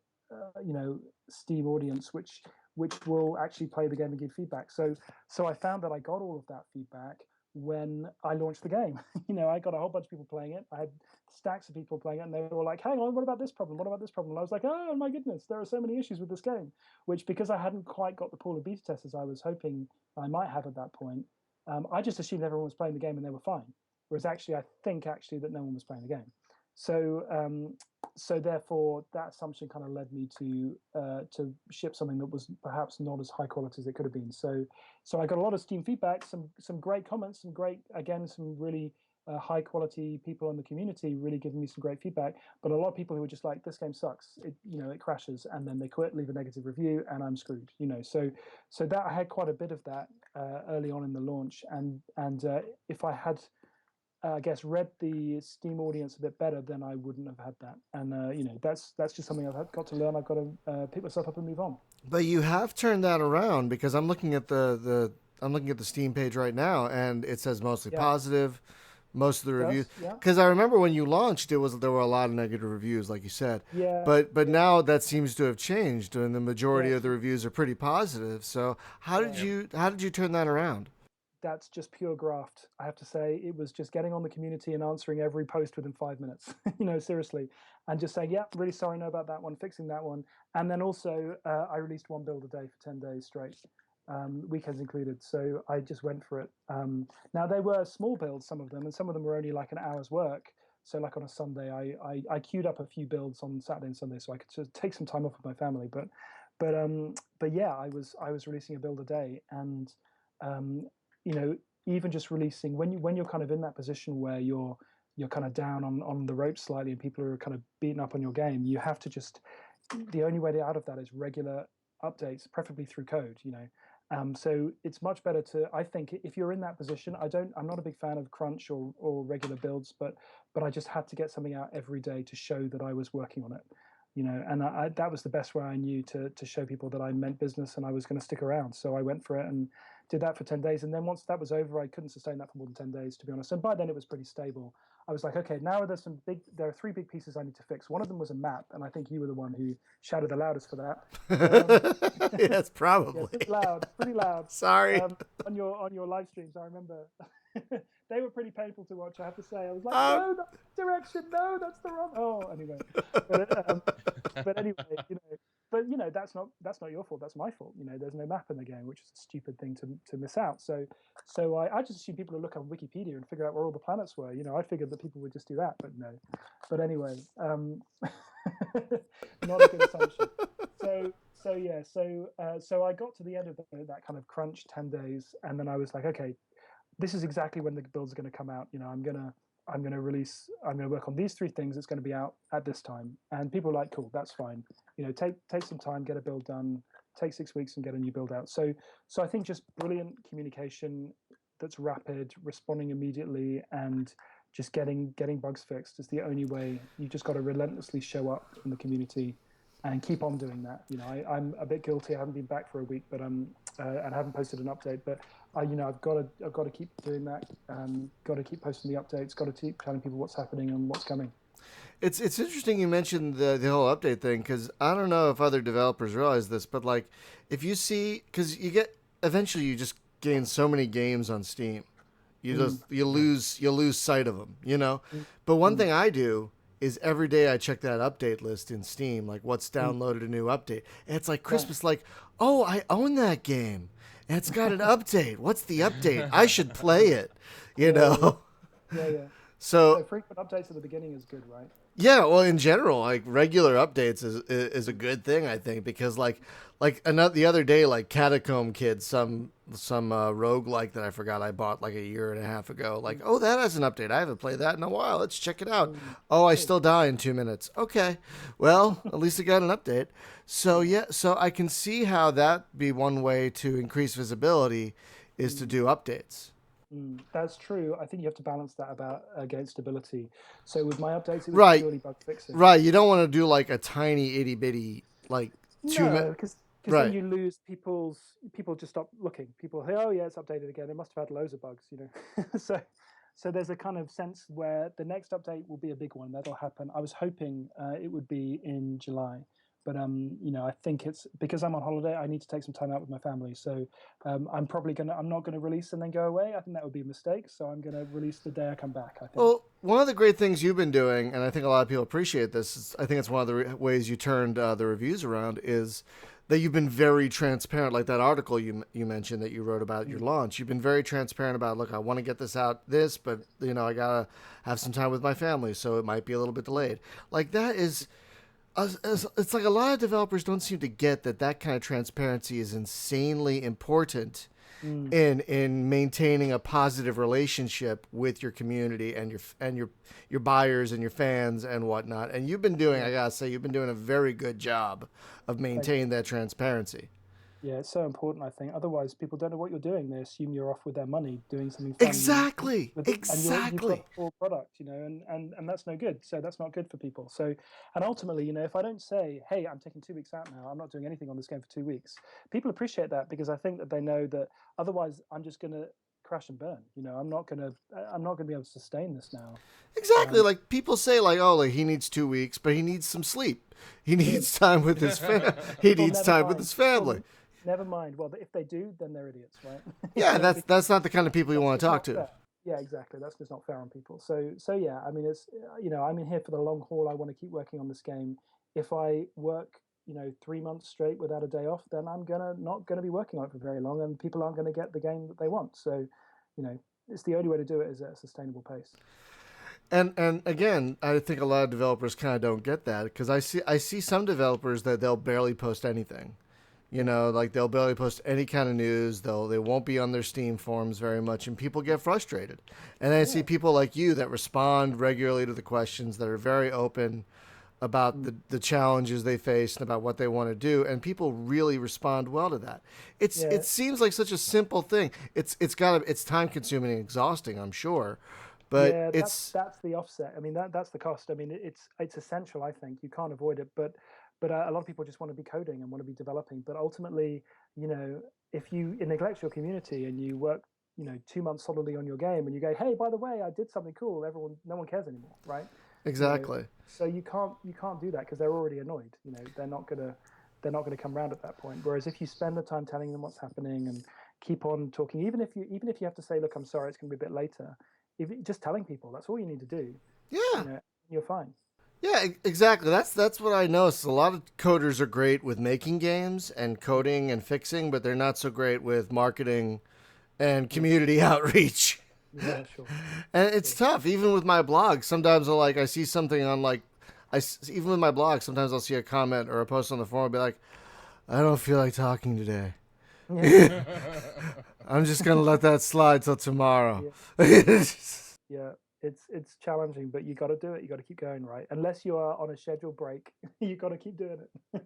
C: Steam audience, which will actually play the game and give feedback. So I found that I got all of that feedback, when I launched the game. I got a whole bunch of people playing it. I had stacks of people playing it, and they were like, hang on, what about this problem? What about this problem? And I was like, oh my goodness, there are so many issues with this game, which, because I hadn't quite got the pool of beta testers I was hoping I might have at that point, I just assumed everyone was playing the game and they were fine. Whereas actually, I think actually that no one was playing the game. So therefore, that assumption kind of led me to ship something that was perhaps not as high quality as it could have been. So I got a lot of Steam feedback, some great comments, some really high quality people in the community really giving me some great feedback. But a lot of people who were just like, this game sucks, it crashes, and then they quit, leave a negative review, and I'm screwed. So that I had quite a bit of that early on in the launch, and if I had I guess read the Steam audience a bit better, then I wouldn't have had that. And that's just something I've got to learn. I've got to pick myself up and move on.
B: But you have turned that around, because I'm looking at the Steam page right now, and it says mostly positive. Most of the reviews, because I remember when you launched, there were a lot of negative reviews, like you said.
C: Yeah.
B: But now that seems to have changed, and the majority of the reviews are pretty positive. So how did you turn that around?
C: That's just pure graft, I have to say. It was just getting on the community and answering every post within 5 minutes, seriously, and just saying, yeah, really sorry, know about that one, fixing that one. And then also, I released one build a day for 10 days straight, weekends included. So I just went for it. Now, they were small builds, some of them, and some of them were only like an hour's work. So like on a Sunday, I queued up a few builds on Saturday and Sunday so I could just take some time off with my family. But yeah, I was releasing a build a day, and even just releasing when you're kind of in that position where you're kind of down on the ropes slightly and people are kind of beating up on your game, you have to the only way out of that is regular updates, preferably through code. So it's much better I think, if you're in that position. I'm not a big fan of crunch or regular builds, but I just had to get something out every day to show that I was working on it. And that was the best way I knew to show people that I meant business and I was going to stick around. So I went for it and did that for 10 days. And then once that was over, I couldn't sustain that for more than 10 days, to be honest. And by then it was pretty stable. I was like, okay, now there are 3 big pieces I need to fix. One of them was a map, and I think you were the one who shouted the loudest for that.
B: Yes, probably.
C: Yeah, pretty loud.
B: Sorry.
C: On your live streams, I remember they were pretty painful to watch, I have to say. I was like, no, that's the direction. No, that's the wrong. Oh, anyway. But anyway, that's not your fault. That's my fault. There's no map in the game, which is a stupid thing to miss out. So I just assumed people would look on Wikipedia and figure out where all the planets were. I figured that people would just do that, but no. But anyway, not a good assumption. So I got to the end of that kind of crunch, 10 days, and then I was like, okay, this is exactly when the builds are going to come out. I'm going to work on these 3 things. It's going to be out at this time. And people are like, cool, that's fine. Take some time, get a build done, take 6 weeks and get a new build out. So I think just brilliant communication that's rapid, responding immediately, and just getting bugs fixed is the only way. You just got to relentlessly show up in the community and keep on doing that. I'm a bit guilty. I haven't been back for a week, but and I haven't posted an update. But I've got to keep doing that. Got to keep posting the updates. Got to keep telling people what's happening and what's coming.
B: It's interesting you mentioned the whole update thing, because I don't know if other developers realize this, but like if you see, because eventually you just gain so many games on Steam, you lose sight of them, But one thing I do is every day I check that update list in Steam, like what's downloaded a new update. And it's like Christmas, like, oh, I own that game. And it's got an update. What's the update? I should play it, know?
C: Yeah.
B: So
C: frequent updates at the beginning is good, right?
B: Yeah, well, in general, like regular updates is a good thing, I think, because the other day, like Catacomb Kids, some roguelike that I forgot I bought like a year and a half ago. Like, oh, that has an update. I haven't played that in a while. Let's check it out. Oh, I still die in 2 minutes. Okay, well, at least it got an update. So yeah, so I can see how that be one way to increase visibility is to do updates.
C: That's true. I think you have to balance that against stability. So with my updates, it was purely bug fixing.
B: Right. You don't want to do like a tiny itty bitty like 2 minutes.
C: Because then you lose people just stop looking. People say, oh yeah, it's updated again. It must have had loads of bugs, So there's a kind of sense where the next update will be a big one. That'll happen. I was hoping it would be in July, But I think it's because I'm on holiday. I need to take some time out with my family. So I'm not gonna release and then go away. I think that would be a mistake. So I'm gonna release the day I come back, I think.
B: Well, one of the great things you've been doing, and I think a lot of people appreciate this, I think it's one of the ways you turned the reviews around, is that you've been very transparent. Like that article you mentioned that you wrote about your launch. You've been very transparent about, look, I want to get this out, but I gotta have some time with my family, so it might be a little bit delayed. Like that is. It's like a lot of developers don't seem to get that kind of transparency is insanely important in maintaining a positive relationship with your community and your buyers and your fans and whatnot. And you've been doing, I gotta say, you've been doing a very good job of maintaining that transparency.
C: Yeah, it's so important, I think. Otherwise, people don't know what you're doing. They assume you're off with their money doing something fun.
B: Exactly.
C: And you've got a full product, and that's no good. So that's not good for people. So, and ultimately, if I don't say, hey, I'm taking 2 weeks out now, I'm not doing anything on this game for 2 weeks, people appreciate that because I think that they know that otherwise I'm just going to crash and burn. I'm not going to be able to sustain this now.
B: Exactly. Like people say, he needs 2 weeks, but he needs some sleep. He needs time with his with his family.
C: Never mind. Well, if they do, then they're idiots, right?
B: Yeah, that's not the kind of people you want to talk to.
C: Yeah, exactly. That's just not fair on people. So yeah, I mean, it's I'm in here for the long haul. I want to keep working on this game. If I work 3 months straight without a day off, then I'm not gonna be working on it for very long, and people aren't gonna get the game that they want. So, it's the only way to do it is at a sustainable pace.
B: And again, I think a lot of developers kind of don't get that because I see some developers that they'll barely post anything. Like they'll barely post any kind of news. They won't be on their Steam forums very much, and people get frustrated. And I see people like you that respond regularly to the questions, that are very open about the challenges they face and about what they want to do, and people really respond well to that. It seems like such a simple thing. It's time consuming and exhausting, I'm sure. But
C: that's the offset. I mean, that's the cost. I mean, it's essential. I think you can't avoid it, but a lot of people just want to be coding and want to be developing. But ultimately, if you neglect your community and you work, 2 months solidly on your game, and you go, hey, by the way, I did something cool, no one cares anymore, right?
B: Exactly.
C: So you can't do that because they're already annoyed. They're not gonna come around at that point. Whereas if you spend the time telling them what's happening and keep on talking, even if you have to say, look, I'm sorry, it's gonna be a bit later. Just telling people, that's all you need to do.
B: Yeah,
C: you're fine.
B: Yeah, exactly. That's what I noticed. A lot of coders are great with making games and coding and fixing, but they're not so great with marketing and community outreach.
C: Yeah, sure.
B: And it's tough. Even with my blog, sometimes I see something on even with my blog, sometimes I'll see a comment or a post on the forum and be like, I don't feel like talking today. Yeah. I'm just gonna let that slide till tomorrow.
C: Yeah. It's challenging, but you got to do it. You got to keep going, right? Unless you are on a scheduled break, you got to keep doing it.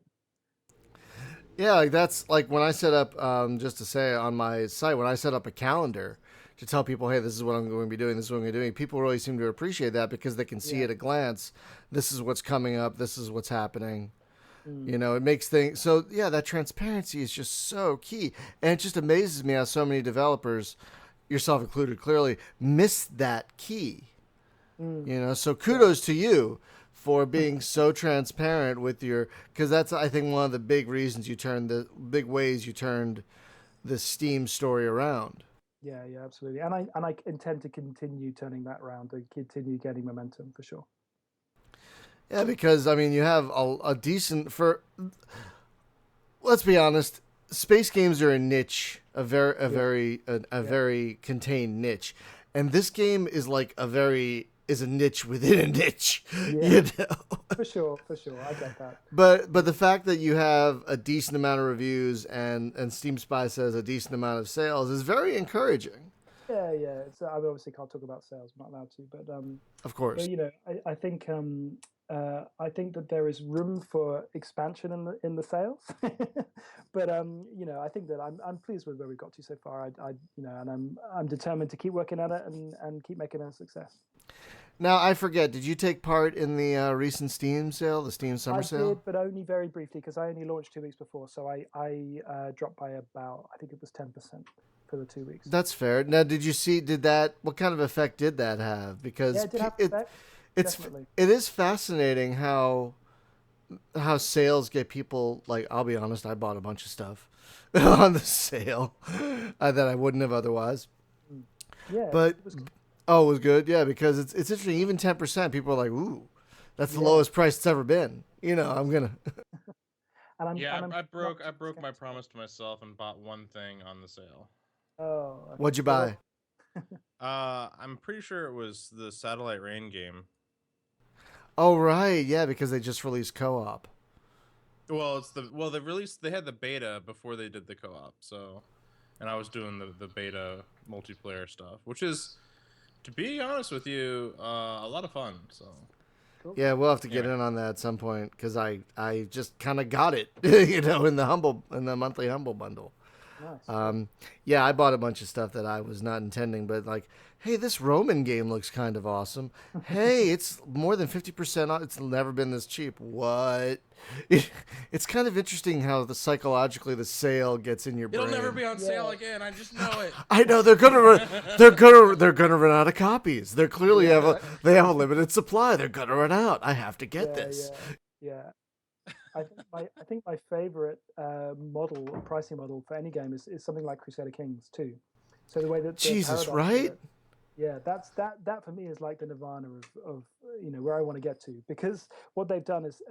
B: Yeah, that's like when I set up, just to say on my site, when I set up a calendar to tell people, hey, this is what I'm going to be doing, this is what I'm going to be doing, people really seem to appreciate that because they can see at a glance, this is what's coming up, this is what's happening. It makes things, so yeah, that transparency is just so key. And it just amazes me how so many developers, yourself included, clearly miss that key. So kudos to you for being so transparent with because that's, I think, one of the big reasons big ways you turned the Steam story around.
C: Yeah, absolutely. And I intend to continue turning that around, to continue getting momentum for sure.
B: Yeah, because I mean, you have a decent let's be honest, space games are a niche, a very contained niche, and this game is is a niche within a niche.
C: For sure, I get that.
B: But the fact that you have a decent amount of reviews and Steam Spy says a decent amount of sales is very encouraging.
C: Yeah. So I obviously can't talk about sales. I'm not allowed to, but
B: of course.
C: But, I think that there is room for expansion in the sales, but I think that I'm pleased with where we've got to so far. And I'm determined to keep working at it and keep making it a success.
B: Now I forget. Did you take part in the recent Steam sale, the Steam Summer Sale?
C: I did, but only very briefly because I only launched 2 weeks before. So I dropped by about, I think it was 10% for the 2 weeks.
B: That's fair. Now, what kind of effect did that have? Because
C: it did have effect.
B: It is fascinating how how sales get people, like, I'll be honest, I bought a bunch of stuff on the sale that I wouldn't have otherwise.
C: Mm. Yeah,
B: But
C: it was.
B: oh, it was good, yeah, because it's interesting. Even 10%, people are like, "Ooh, that's the
C: Yeah,
B: lowest price it's ever been." I'm gonna.
A: Yeah,
C: I'm
A: I
C: not
A: broke I
C: too
A: broke my
C: skeptical.
A: promise to myself and bought one thing on the sale.
C: Oh, okay.
B: What'd you
C: What?
B: buy?
A: I'm pretty sure it was the Satellite Rain game.
B: Oh, right, yeah, because they just released co-op.
A: Well they released they had the beta before they did the co-op, so and I was doing the beta multiplayer stuff, which is, to be honest with you, a lot of fun. So
C: Cool.
B: Yeah, we'll have to get
A: anyway,
B: in on that at some point because I just kind of got it, in the monthly humble bundle.
C: Nice.
B: Um, yeah, I bought a bunch of stuff that I was not intending, but like, hey, this Roman game looks kind of awesome. Hey, it's more than 50% off. It's never been this cheap. What? It's kind of interesting how psychologically the sale gets in your
A: it'll never
B: brain.
A: be on sale
C: Yeah.
A: again. I just know it.
B: I know they're gonna run out of copies. They're clearly
C: Yeah.
B: they have a limited supply. They're gonna run out. I have to get
C: Yeah,
B: this.
C: yeah. I think my favorite model or pricing model for any game is something like Crusader Kings too. So the way that the
B: Jesus,
C: paradox of
B: right?
C: it, yeah, that for me is like the nirvana of where I want to get to, because what they've done is,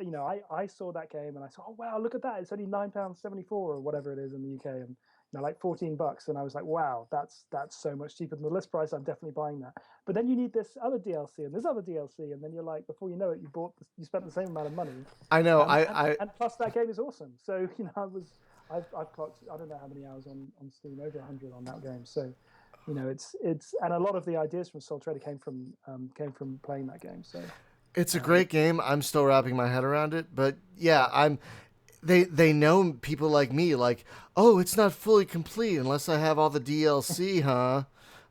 C: I saw that game and I saw, oh wow, look at that, it's only £9.74 or whatever it is in the UK, and like $14, and I was like, wow, that's so much cheaper than the list price. I'm definitely buying that. But then you need this other DLC and this other DLC, and then you're like, before you know it, you spent the same amount of money,
B: I know.
C: and
B: I
C: and plus that game is awesome. So I've clocked, I don't know how many hours on Steam, over 100 on that game. So it's and a lot of the ideas from Soul Trader came from playing that game. So
B: it's a
C: um,
B: great game. I'm still wrapping my head around it, but yeah, they know people like me, like, oh, it's not fully complete unless I have all the DLC, huh?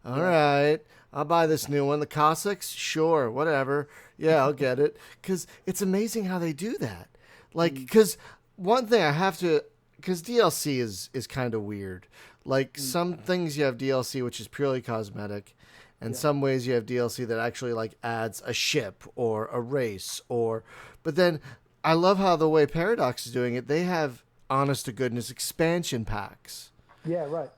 B: All
C: yeah,
B: right, I'll buy this new one. The Cossacks, sure, whatever. Yeah, I'll get it. Because it's amazing how they do that. Like,
C: mm,
B: because one thing I have to, because DLC is kind of weird. Like
C: mm,
B: some things you have DLC which is purely cosmetic, and
C: yeah,
B: some ways you have DLC that actually like adds a ship or a race or, but then I love how the way Paradox is doing it. They have honest to goodness expansion packs,
C: yeah, right,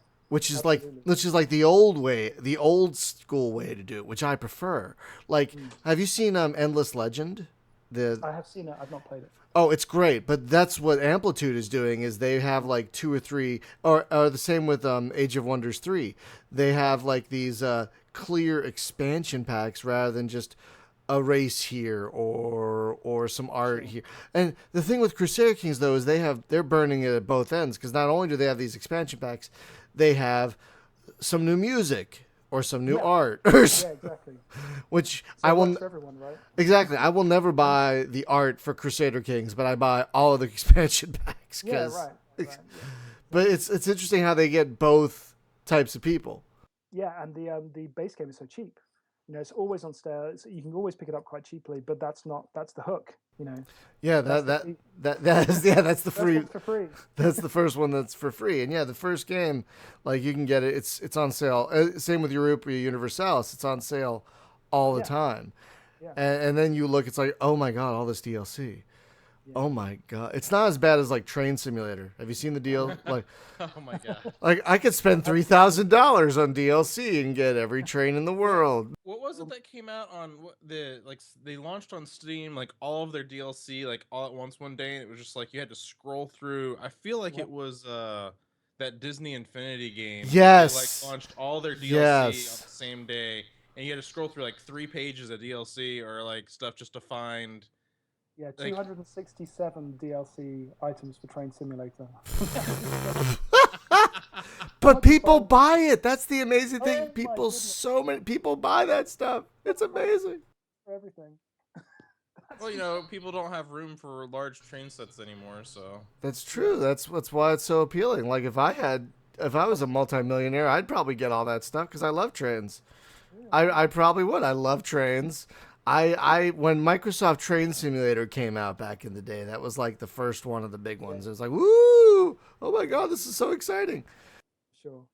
C: absolutely.
B: which is like the old way, the old school way to do it, which I prefer. Like,
C: Mm.
B: have you seen Endless Legend? The
C: I have seen it. I've not played it.
B: Oh, it's great, but that's what Amplitude is doing. Is they have like two or three, or the same with Age of Wonders 3. They have like these clear expansion packs rather than just a race here or some art
C: Sure.
B: here. And the thing with Crusader Kings though is they're burning it at both ends, because not only do they have these expansion packs, they have some new music or some new
C: Yeah,
B: art,
C: yeah, exactly.
B: which
C: So
B: I
C: it
B: will
C: works for everyone, right?
B: exactly. I will never buy the art for Crusader Kings, but I buy all of the expansion packs
C: Yeah,
B: because.
C: right, right. Yeah,
B: But
C: exactly.
B: it's interesting how they get both types of people.
C: Yeah, and the base game is so cheap. It's always on sale. You can always pick it up quite cheaply, but that's the hook.
B: Yeah,
C: That's
B: that
C: the
B: that
C: fee.
B: that is yeah, that's the
C: First
B: free.
C: one's for free.
B: That's the first one that's for free. And yeah, the first game, like you can get it. It's on sale. Same with Europa Universalis. It's on sale all the
C: Yeah,
B: time.
C: yeah,
B: And then you look, it's like, oh my god, all this DLC.
C: yeah.
B: Oh my god, it's not as bad as like Train Simulator. Have you seen the deal?
A: Oh my god.
B: Like I could spend $3,000 on DLC and get every train in the
A: Yeah.
B: world.
A: What was it that came out on they launched on Steam like all of their DLC like all at once one day, and it was just like you had to scroll through. I feel like
C: What?
A: it was that Disney Infinity game. They like
B: Yes.
A: launched all their DLC on
B: Yes.
A: the same day, and you had to scroll through like 3 pages of DLC or like stuff just to find
C: Yeah,
A: like
C: 267 DLC items for Train Simulator. How
B: But
C: much
B: people
C: fun!
B: buy it. That's the amazing thing.
C: Oh my goodness,
B: So many people buy that stuff. It's amazing.
C: for everything. That's
A: well,
C: insane.
A: people don't have room for large train sets anymore, so
B: That's
C: Yeah,
B: true. That's why it's so appealing. Like if I was a multimillionaire, I'd probably get all that stuff because I love trains.
C: yeah,
B: I
C: right.
B: probably would. I love trains. I when Microsoft Train Simulator came out back in the day, that was like the first one of the big
C: Yeah,
B: ones. It was like, woo! Oh my
C: yeah,
B: god, this is so exciting.
C: sure.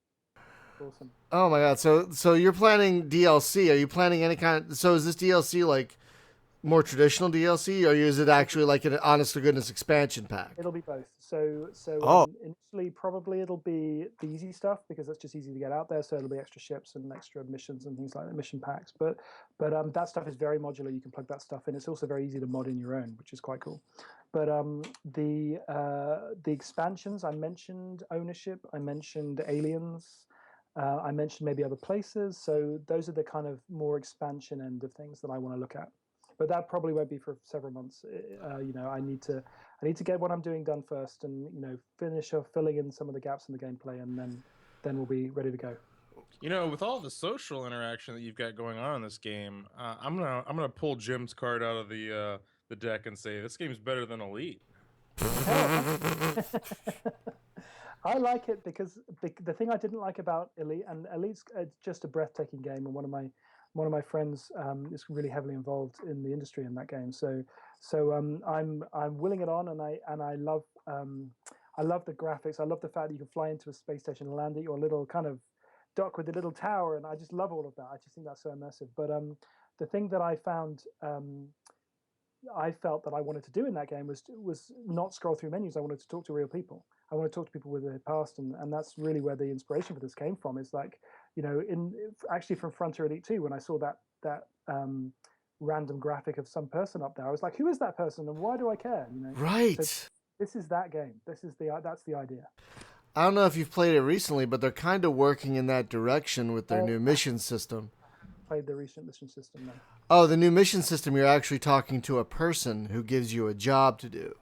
C: Awesome.
B: Oh my god. So you're planning DLC. Are you planning any kind of, so is this DLC like more traditional DLC, or is it actually like an honest to goodness expansion pack?
C: It'll be both. So
B: Oh,
C: initially, probably it'll be the easy stuff because that's just easy to get out there. So it'll be extra ships and extra missions and things like that, mission packs. But that stuff is very modular. You can plug that stuff in. It's also very easy to mod in your own, which is quite cool. But the expansions, I mentioned ownership. I mentioned aliens. I mentioned maybe other places. So those are the kind of more expansion end of things that I want to look at. But that probably won't be for several months. I need to get what I'm doing done first, and finish off filling in some of the gaps in the gameplay, and then we'll be ready to go.
A: With all the social interaction that you've got going on in this game, I'm gonna pull Jim's card out of the deck and say this game's better than Elite.
C: I like it because the thing I didn't like about Elite, and Elite's just a breathtaking game, and one of my friends is really heavily involved in the industry in that game. So I'm willing it on, and I love the graphics. I love the fact that you can fly into a space station and land at your little kind of dock with the little tower, and I just love all of that. I just think that's so immersive. But the thing that I found I felt that I wanted to do in that game was not scroll through menus. I wanted to talk to real people. I want to talk to people with their past, and that's really where the inspiration for this came from. Is like, actually from Frontier Elite 2, when I saw that random graphic of some person up there, I was like, who is that person, and why do I care?
B: right.
C: So this is that game. That's the idea.
B: I don't know if you've played it recently, but they're kind of working in that direction with their new mission system.
C: Played the recent mission system then.
B: Oh, the new mission system, you're actually talking to a person who gives you a job to do.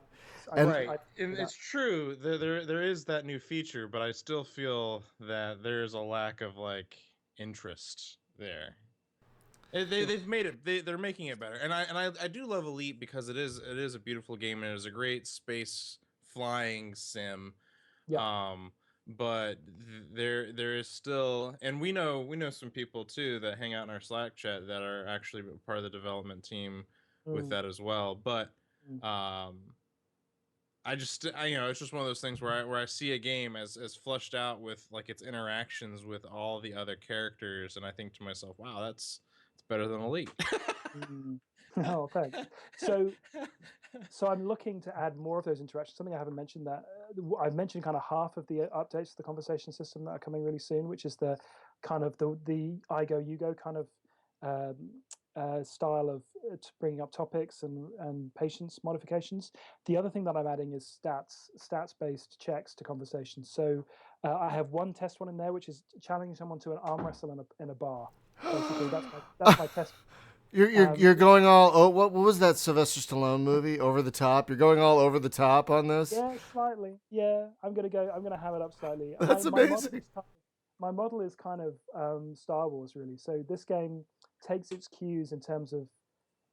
A: And it's true. There is that new feature, but I still feel that there's a lack of like interest there. They've made it. They're making it better, and I do love Elite because it is a beautiful game and it is a great space flying sim.
C: Yeah.
A: But there is still, and we know some people too that hang out in our Slack chat that are actually part of the development team with that as well. But it's just one of those things where I see a game as fleshed out with like its interactions with all the other characters, and I think to myself, wow, it's better than Elite.
C: Oh, thanks. So I'm looking to add more of those interactions. Something I haven't mentioned, that I've mentioned kind of half of the updates to the conversation system that are coming really soon, which is the kind of the I go you go kind of style of bringing up topics and patience modifications. The other thing that I'm adding is stats based checks to conversations. So I have one test one in there, which is challenging someone to an arm wrestle in a bar. Basically, that's my test.
B: You're going all. Oh, what was that Sylvester Stallone movie? Over the Top. You're going all over the top on this.
C: Yeah, slightly. Yeah, I'm gonna have it up slightly.
B: That's amazing.
C: My model is kind of Star Wars, really. So this game takes its cues in terms of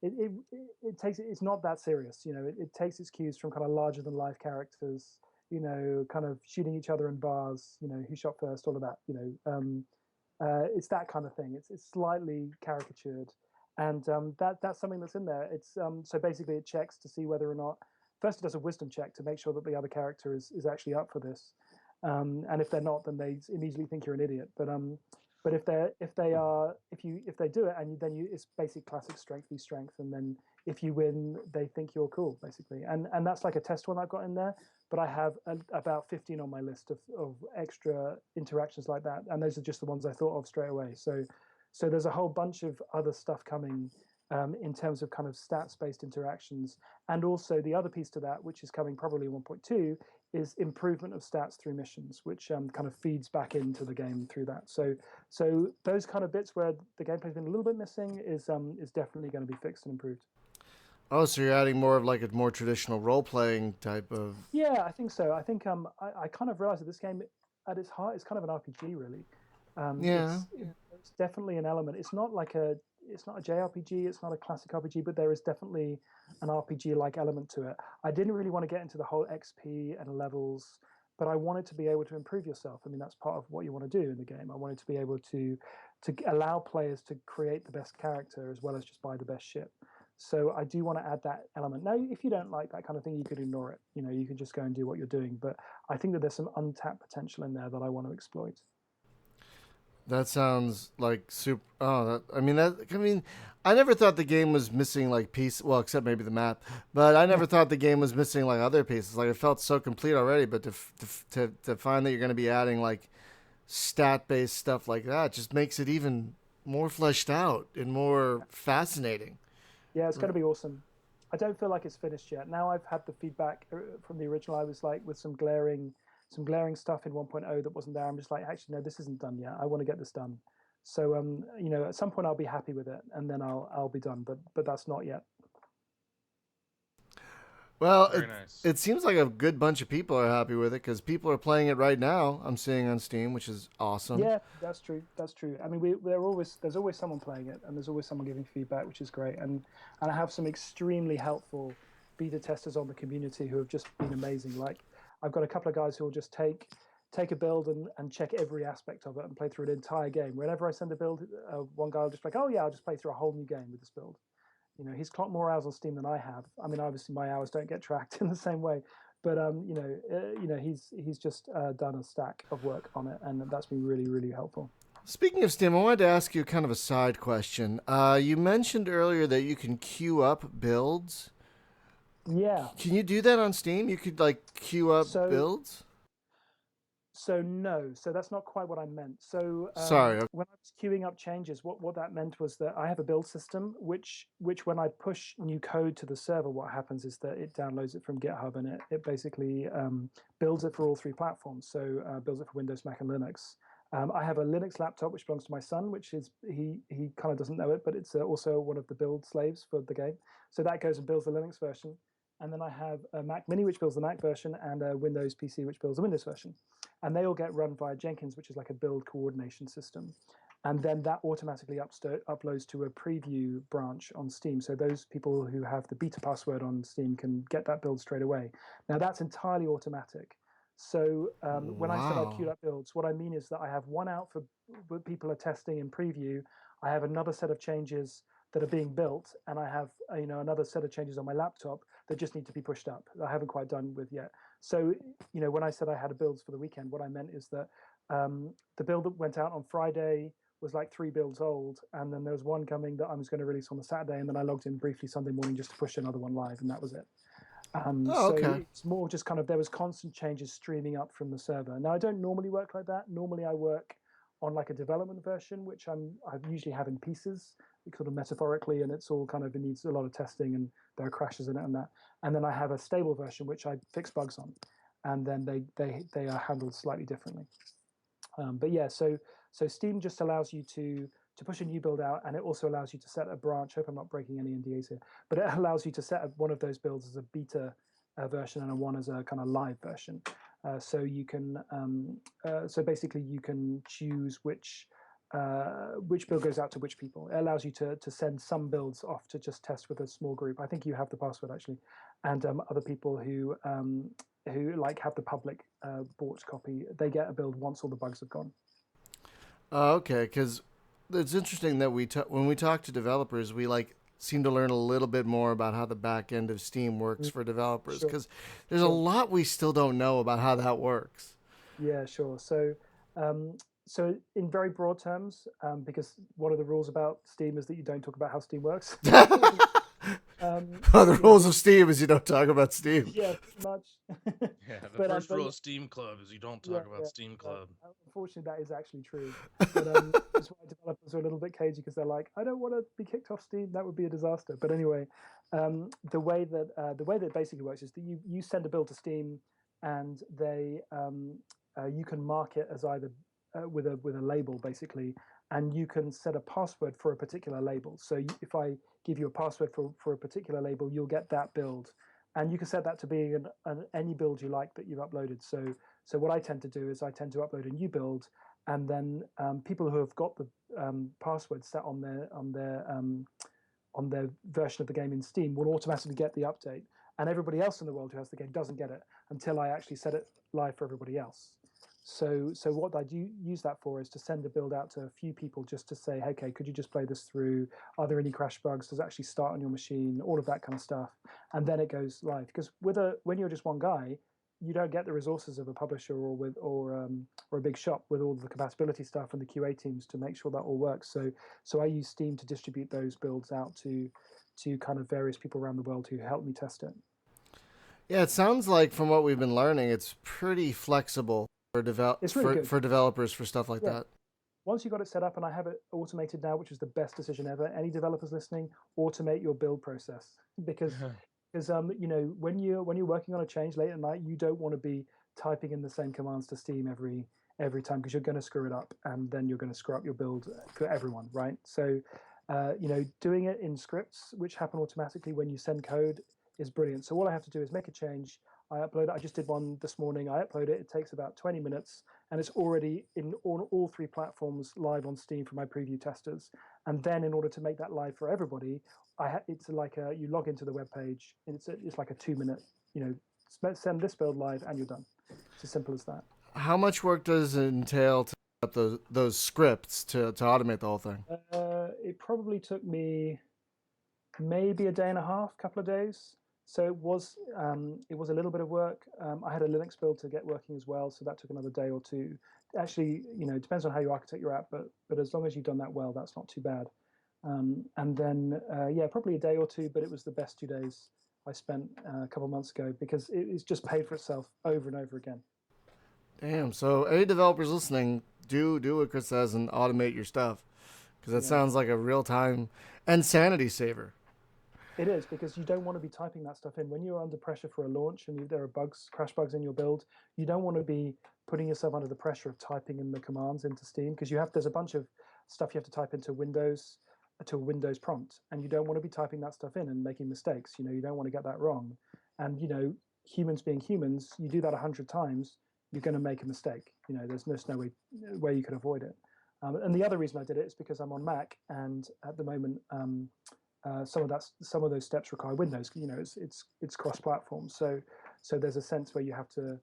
C: it takes it's not that serious. It takes its cues from kind of larger than life characters. Kind of shooting each other in bars. Who shot first? All of that. It's that kind of thing. It's slightly caricatured. And that's something that's in there. It's so basically it checks to see whether or not, first it does a wisdom check to make sure that the other character is actually up for this, and if they're not, then they immediately think you're an idiot. But if they do it, and then it's basic classic strength v strength, and then if you win, they think you're cool basically. And that's like a test one I've got in there. But I have about 15 on my list of extra interactions like that, and those are just the ones I thought of straight away. So there's a whole bunch of other stuff coming in terms of kind of stats-based interactions. And also the other piece to that, which is coming probably 1.2, is improvement of stats through missions, which kind of feeds back into the game through that. So those kind of bits where the gameplay's been a little bit missing is definitely going to be fixed and improved.
B: Oh, so you're adding more of like a more traditional role-playing type of...
C: Yeah, I think so. I think I kind of realized that this game, at its heart, is kind of an RPG, really. It's definitely an element. It's not a JRPG, it's not a classic RPG, but there is definitely an RPG-like element to it. I didn't really want to get into the whole XP and levels, but I wanted to be able to improve yourself. I mean, that's part of what you want to do in the game. I wanted to be able to allow players to create the best character as well as just buy the best ship. So I do want to add that element. Now, if you don't like that kind of thing, you could ignore it. You could just go and do what you're doing. But I think that there's some untapped potential in there that I want to exploit.
B: That sounds like super. I never thought the game was missing like pieces. Well, except maybe the map. But I never thought the game was missing like other pieces. Like it felt so complete already. But to find that you're going to be adding like stat based stuff like that just makes it even more fleshed out and more fascinating.
C: Yeah, it's going to be awesome. I don't feel like it's finished yet. Now I've had the feedback from the original. I was like with some glaring stuff in 1.0 that wasn't there. I'm just like, actually, no, this isn't done yet. I want to get this done. So, at some point I'll be happy with it, and then I'll be done. But that's not yet.
B: Well,
A: Very nice.
B: it seems like a good bunch of people are happy with it because people are playing it right now. I'm seeing on Steam, which is awesome.
C: Yeah, that's true. That's true. I mean, there's always someone playing it, and there's always someone giving feedback, which is great. And I have some extremely helpful beta testers on the community who have just been amazing. Like I've got a couple of guys who will just take a build and check every aspect of it and play through an entire game. Whenever I send a build, one guy will just be like, oh yeah, I'll just play through a whole new game with this build. He's clocked more hours on Steam than I have. I mean, obviously my hours don't get tracked in the same way, but he's just done a stack of work on it, and that's been really, really helpful.
B: Speaking of Steam, I wanted to ask you kind of a side question. You mentioned earlier that you can queue up builds.
C: Yeah.
B: Can you do that on Steam? You could like queue up builds?
C: So no, so that's not quite what I meant. So
B: Sorry. Okay.
C: when I was queuing up changes, what that meant was that I have a build system, which when I push new code to the server, what happens is that it downloads it from GitHub and it basically builds it for all three platforms. So builds it for Windows, Mac, and Linux. I have a Linux laptop which belongs to my son, which is he kind of doesn't know it, but it's also one of the build slaves for the game. So that goes and builds the Linux version. And then I have a Mac Mini, which builds the Mac version, and a Windows PC, which builds the Windows version. And they all get run via Jenkins, which is like a build coordination system. And then that automatically uploads to a preview branch on Steam. So those people who have the beta password on Steam can get that build straight away. Now that's entirely automatic. So when I said I queued up builds, what I mean is that I have one out for what people are testing in preview. I have another set of changes that are being built, and I have another set of changes on my laptop that just need to be pushed up. I haven't quite done with yet. So when I said I had a builds for the weekend, what I meant is that the build that went out on Friday was like 3 builds old, and then there was one coming that I was going to release on the Saturday, and then I logged in briefly Sunday morning just to push another one live, and that was it.
B: Okay.
C: So it's more just kind of there was constant changes streaming up from the server. Now I don't normally work like that. Normally I work on like a development version, which I usually have in pieces, sort of metaphorically, and it's all kind of, it needs a lot of testing and there are crashes in it and that. And then I have a stable version which I fix bugs on, and then they are handled slightly differently. But yeah, so Steam just allows you to push a new build out, and it also allows you to set a branch. I hope I'm not breaking any NDAs here, but it allows you to set one of those builds as a beta version and one as a kind of live version. So you can, so basically you can choose which build goes out to which people. It allows you to send some builds off to just test with a small group. I think you have the password actually, and other people who like have the public bought copy, they get a build once all the bugs have gone.
B: Okay, because it's interesting that when we talk to developers, we like seem to learn a little bit more about how the back end of Steam works for developers, because there's a lot we still don't know about how that works.
C: Yeah, sure. So in very broad terms, because one of the rules about Steam is that you don't talk about how Steam works.
B: The rules of Steam is you don't talk about Steam.
C: Yeah, pretty much.
A: Yeah, the first rule of Steam Club is you don't talk about Steam Club.
C: Unfortunately, that is actually true. But that's why developers are a little bit cagey, because they're like, I don't want to be kicked off Steam. That would be a disaster. But anyway, the way that it basically works is that you send a build to Steam, and you can mark it as either with a label basically, and you can set a password for a particular label. So if I give you a password for a particular label, you'll get that build, and you can set that to be any build you like that you've uploaded. So what I tend to do is I tend to upload a new build, and then people who have got the password set on their version of the game in Steam will automatically get the update, and everybody else in the world who has the game doesn't get it until I actually set it live for everybody else. So what I do use that for is to send a build out to a few people just to say, okay, could you just play this through? Are there any crash bugs? Does it actually start on your machine? All of that kind of stuff. And then it goes live. Because when you're just one guy, you don't get the resources of a publisher or a big shop with all the compatibility stuff and the QA teams to make sure that all works. So I use Steam to distribute those builds out to kind of various people around the world who help me test it.
B: Yeah, it sounds like from what we've been learning, it's pretty flexible for
C: It's really good.
B: for developers for stuff like
C: Yeah.
B: that.
C: Once you got it set up, and I have it automated now, which is the best decision ever. Any developers listening, automate your build process because you know, when you're working on a change late at night, you don't want to be typing in the same commands to Steam every time because you're going to screw it up, and then you're going to screw up your build for everyone, right? So, you know, doing it in scripts which happen automatically when you send code is brilliant. So all I have to do is make a change. I upload it. I just did one this morning. I upload it. It takes about 20 minutes, and it's already on all three platforms live on Steam for my preview testers. And then, in order to make that live for everybody, it's like you log into the web page, and it's like a 2-minute, you know, send this build live, and you're done. It's as simple as that.
B: How much work does it entail to set up those scripts to automate the whole thing?
C: It probably took me maybe a day and a half, couple of days. So it was a little bit of work. I had a Linux build to get working as well, so that took another day or two. Actually, you know, it depends on how you architect your app, but as long as you've done that well, that's not too bad. And then yeah, probably a day or two, but it was the best 2 days I spent a couple of months ago because it's just paid for itself over and over again.
B: Damn. So any developers listening, do what Chris says and automate your stuff because that sounds like a real time and sanity saver.
C: It is, because you don't want to be typing that stuff in when you're under pressure for a launch and there are crash bugs in your build. You don't want to be putting yourself under the pressure of typing in the commands into Steam because there's a bunch of stuff you have to type into Windows to a Windows prompt, and you don't want to be typing that stuff in and making mistakes. You know, you don't want to get that wrong. And you know, humans being humans, you do that 100 times, you're going to make a mistake. You know, there's no way you can avoid it. And the other reason I did it is because I'm on Mac, and at the moment. Some of those steps require Windows. You know, it's cross-platform, so there's a sense where you have to,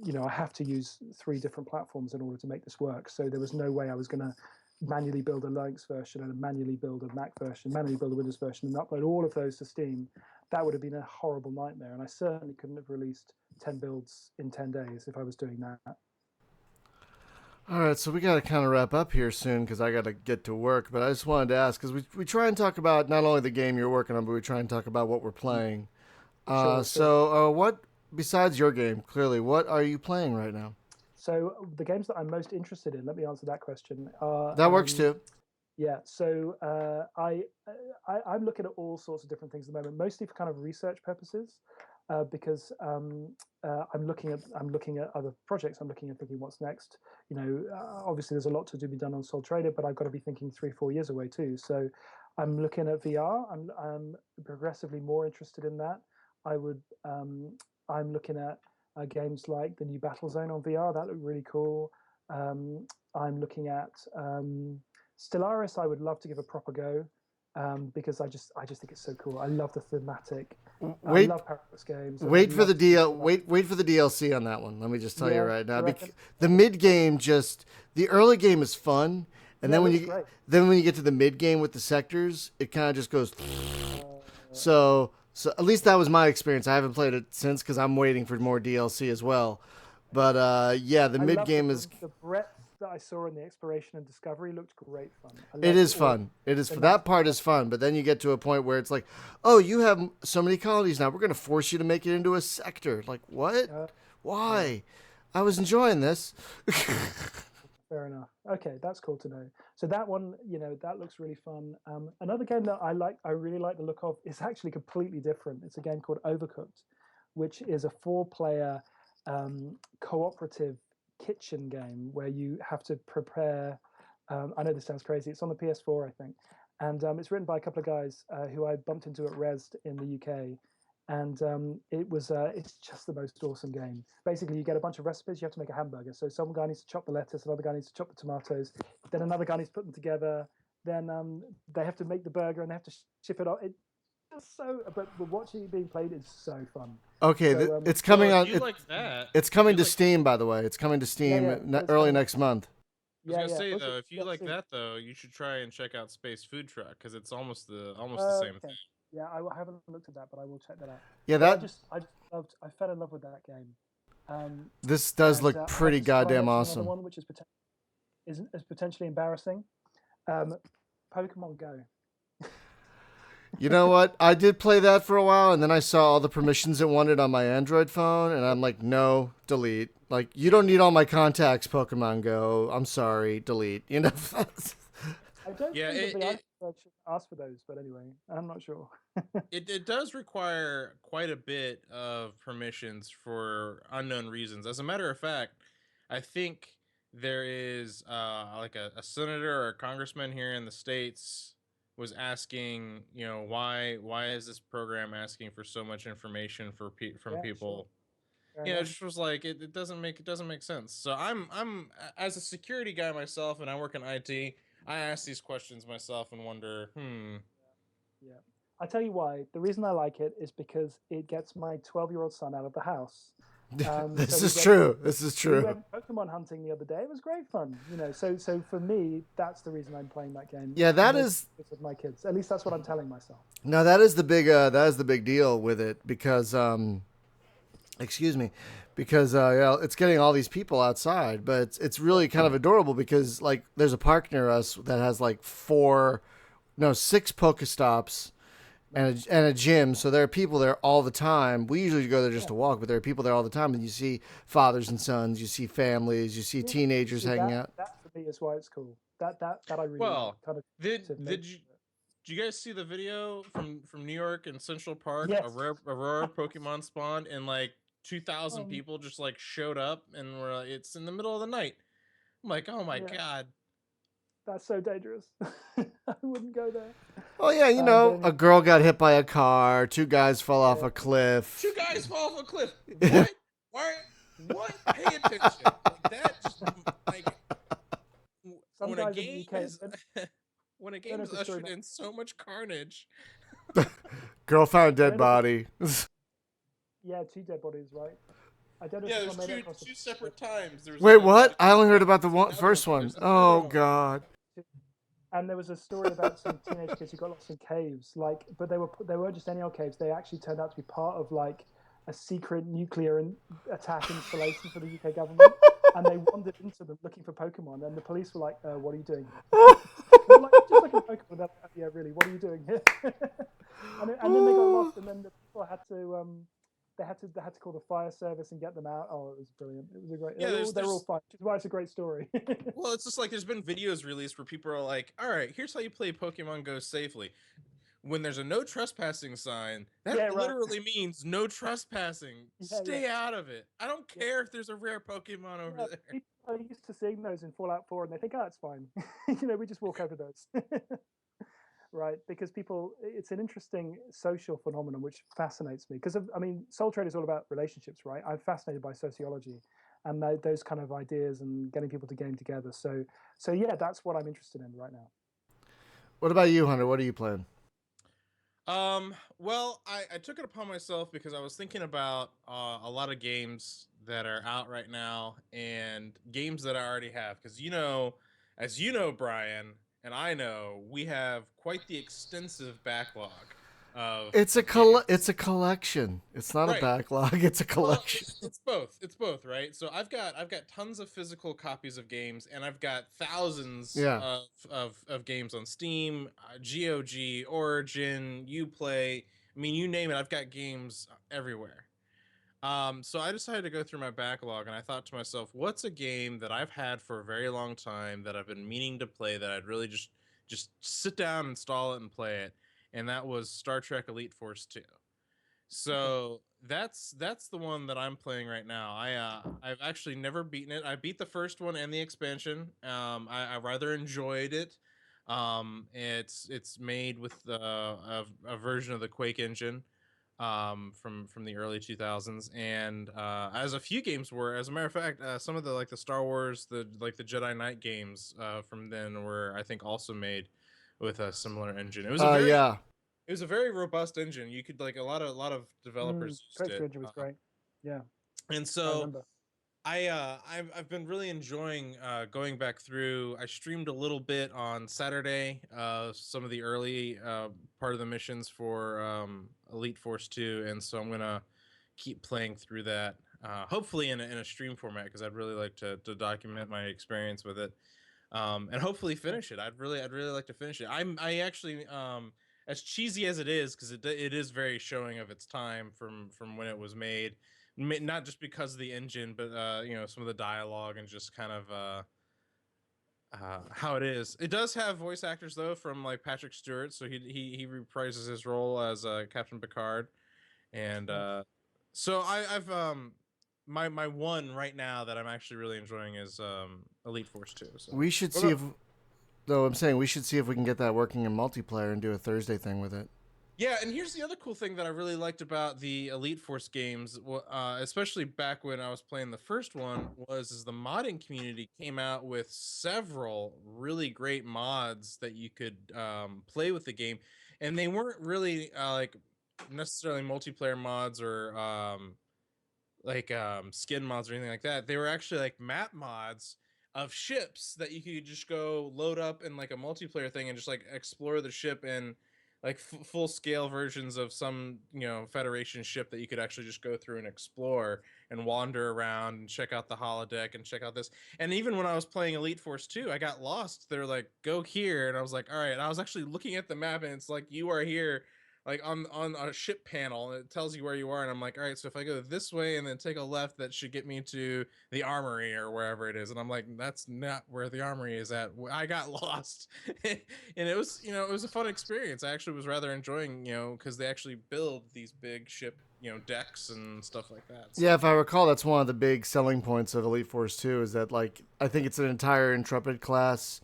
C: you know, I have to use 3 different platforms in order to make this work. So there was no way I was going to manually build a Linux version and manually build a Mac version, manually build a Windows version, and upload all of those to Steam. That would have been a horrible nightmare, and I certainly couldn't have released 10 builds in 10 days if I was doing that.
B: All right, so we got to kind of wrap up here soon because I got to get to work. But I just wanted to ask because we try and talk about not only the game you're working on, but we try and talk about what we're playing.
C: Sure.
B: So what, besides your game, clearly, what are you playing right now?
C: So the games that I'm most interested in, let me answer that question.
B: That works too.
C: Yeah, so I'm looking at all sorts of different things at the moment, mostly for kind of research purposes, because I'm looking at other projects. I'm looking at thinking what's next. You know, obviously there's a lot to be done on Sole Trader, but I've got to be thinking 3-4 years away too. So I'm looking at VR. I'm progressively more interested in that. I'm looking at games like the new Battlezone on VR. That looked really cool. I'm looking at Stellaris. I would love to give a proper go because I just think it's so cool. I love the thematic. I love Paradox games.
B: Wait for the DLC on that one. Let me just tell you right now. The mid game the early game is fun, and then when you get to the mid game with the sectors, it kind of just goes. So at least that was my experience. I haven't played it since because I'm waiting for more DLC as well. But yeah, the mid game is
C: the breadth that I saw in the exploration and discovery looked great fun.
B: It is fun. That part is fun, but then you get to a point where it's like, oh, you have so many colonies now. We're going to force you to make it into a sector. Like, what? Why? I was enjoying this.
C: Fair enough. Okay, that's cool to know. So that one, you know, that looks really fun. Another game that I really like the look of, is actually completely different. It's a game called Overcooked, which is a 4-player cooperative kitchen game where you have to prepare. I know this sounds crazy. It's on the PS4, I think, and it's written by a couple of guys who I bumped into at Rezzed in the UK, and it's just the most awesome game. Basically, you get a bunch of recipes. You have to make a hamburger. So some guy needs to chop the lettuce, another guy needs to chop the tomatoes, then another guy needs to put them together. Then they have to make the burger and they have to ship it off. But watching it being played is so fun.
B: Okay, so, it's coming on. It's coming to Steam, by the way. It's coming to Steam early next month.
A: I was gonna say though, if you like that though, you should try and check out Space Food Truck because it's almost the same thing.
C: Yeah, haven't looked at that, but I will check that out.
B: Yeah,
C: But
B: that
C: I fell in love with that game.
B: this does
C: And
B: look
C: I have
B: pretty
C: to
B: goddamn
C: mention another
B: awesome.
C: one, which is potentially embarrassing. Um, Pokemon Go.
B: You know what? I did play that for a while, and then I saw all the permissions it wanted on my Android phone, and I'm like, no, delete. Like, you don't need all my contacts, Pokemon Go. I'm sorry, delete. You know?
C: I don't
A: Yeah,
C: think that the iPhone should ask for those, but anyway, I'm not sure.
A: it does require quite a bit of permissions for unknown reasons. As a matter of fact, I think there is like a senator or a congressman here in the states was asking, why is this program asking for so much information from
C: Yeah, sure.
A: people?
C: Fair
A: You know, it
C: enough.
A: just was like it doesn't make sense. So as a security guy myself, and I work in IT. I ask these questions myself and wonder,
C: Yeah. I tell you why. The reason I like it is because it gets my 12-year-old son out of the house. So
B: This is true. This is
C: we
B: true.
C: went Pokemon hunting the other day. It was great fun, So for me, that's the reason I'm playing that game.
B: Yeah, that
C: Mostly
B: is
C: because of my kids. At least that's what I'm telling myself.
B: no, that is the big deal with it because excuse me, because yeah, it's getting all these people outside, but it's really kind of adorable because like there's a park near us that has like 6 Pokestops
C: Nice.
B: and a gym, so there are people there all the time. We usually go there just
C: Yeah.
B: to walk, but there are people there all the time, and you see fathers and sons, you see families, you see
C: Yeah.
B: teenagers
C: See,
B: hanging out.
C: that for me is why it's cool. That I really like.
A: well,
C: Kind of
A: did
C: to
A: did
C: nature.
A: you did you guys see the video from New York and Central Park?
C: Yes.
A: A rare Pokemon spawned, and like 2,000
C: Um,
A: people just like showed up, and were like, it's in the middle of the night. I'm like, oh my
C: yeah.
A: god.
C: That's so dangerous. I wouldn't go there.
B: Oh yeah,
C: But
B: a
C: anyway,
B: girl got hit by a car, 2 guys fell off
C: yeah.
B: a cliff.
A: Two guys fall off a cliff. What? Why? What? Pay attention. Like that. Just like
C: Some
A: when a
C: guys in the
A: game
C: UK.
A: is when a
C: I don't
A: game
C: know
A: is
C: if the story.
A: ushered in so much carnage.
B: Girl found
C: I
B: dead
C: don't know if
B: body.
C: yeah, 2 dead bodies, right? I don't know if
A: Yeah,
C: this
A: there's
C: one made it
A: two
C: across
A: two separate times. There was a
B: Wait,
A: dead body.
B: what? I only heard about the
A: There's another
B: first
A: one.
B: one.
A: There's another
B: Oh
A: one.
B: god.
C: And there was a story about some teenage kids who got lost in caves, but they weren't just any old caves. They actually turned out to be part of like a secret nuclear attack installation for the UK government, and they wandered into them looking for Pokemon. And the police were like, "What are you doing here?" They're like, "Just looking for Pokemon." They're like, "Yeah, really? What are you doing here?" and then they got lost, and then the people had to they had to call the fire service and get them out. Oh, it was brilliant. It was a great.
A: Yeah,
C: They were all fine, which is why it's a great story.
A: well, it's just like there's been videos released where people are like, "All right, here's how you play Pokemon Go safely." When there's a no trespassing sign, that
C: Yeah, right.
A: literally means no trespassing.
C: Yeah, yeah.
A: Stay out of it. I don't
C: Yeah.
A: care if there's a rare Pokemon over
C: Yeah,
A: there.
C: people are used to seeing those in Fallout 4, and they think, "Oh, it's fine." We just walk over those, right? Because it's an interesting social phenomenon which fascinates me. Because I mean, Soul Trade is all about relationships, right? I'm fascinated by sociology and those kind of ideas and getting people to game together. So yeah, that's what I'm interested in right now.
B: What about you, Hunter? What are you playing?
A: Well, I took it upon myself because I was thinking about a lot of games that are out right now and games that I already have. Because, as you know, Brian, and I know, we have quite the extensive backlog of games.
B: It's a collection. It's not a
A: Right.
B: backlog. It's a
A: Well,
B: collection.
A: it's both. It's both, right? So I've got tons of physical copies of games, and I've got thousands
B: Yeah.
A: of games on Steam, GOG, Origin, UPlay. I mean, you name it. I've got games everywhere. So I decided to go through my backlog, and I thought to myself, what's a game that I've had for a very long time that I've been meaning to play that I'd really just sit down, install it, and play it, and that was Star Trek Elite Force 2.
C: Okay.
A: So that's the one that I'm playing right now. I've actually never beaten it. I beat the first one and the expansion. I rather enjoyed it. It's made with a version of the Quake engine from the early 2000s, and as a few games were, as a matter of fact, some of the like the Star Wars, the Jedi Knight games from then were, I think, also made with a similar engine.
B: Yeah.
A: It was a very robust engine. You could like a lot of developers used
C: Quake
A: it,
C: 300 was great. Yeah,
A: and
C: I
A: so
C: remember.
A: I've been really enjoying going back through. I streamed a little bit on Saturday, some of the early part of the missions for Elite Force 2, and so I'm gonna keep playing through that. Hopefully in a stream format, because I'd really like to document my experience with it, and hopefully finish it. I'd really like to finish it. I actually as cheesy as it is, because it is very showing of its time from when it was made, not just because of the engine, but some of the dialogue and just kind of how it is. It does have voice actors though from like Patrick Stewart, so he reprises his role as Captain Picard, and so I've my one right now that I'm actually really enjoying is Elite Force 2. So
B: We should
A: what
B: see
A: about,
B: if, though, I'm saying we should see if we can get that working in multiplayer and do a Thursday thing with it.
A: yeah, and here's the other cool thing that I really liked about the Elite Force games, especially back when I was playing the first one, is the modding community came out with several really great mods that you could play with the game, and they weren't really like necessarily multiplayer mods or skin mods or anything like that. They were actually like map mods of ships that you could just go load up in like a multiplayer thing and just like explore the ship in like full scale versions of some Federation ship that you could actually just go through and explore and wander around and check out the holodeck and check out this. And even when I was playing Elite Force 2, I got lost. They're like, go here, and I was like, all right. And I was actually looking at the map, and it's like, you are here like on a ship panel, and it tells you where you are, and I'm like, all right, so if I go this way and then take a left, that should get me to the armory or wherever it is. And I'm like, that's not where the armory is at. I got lost. And it was it was a fun experience. I actually was rather enjoying, because they actually build these big ship decks and stuff like that. So
B: Yeah, if I recall, that's one of the big selling points of Elite Force 2 is that, like, I think it's an entire Intrepid class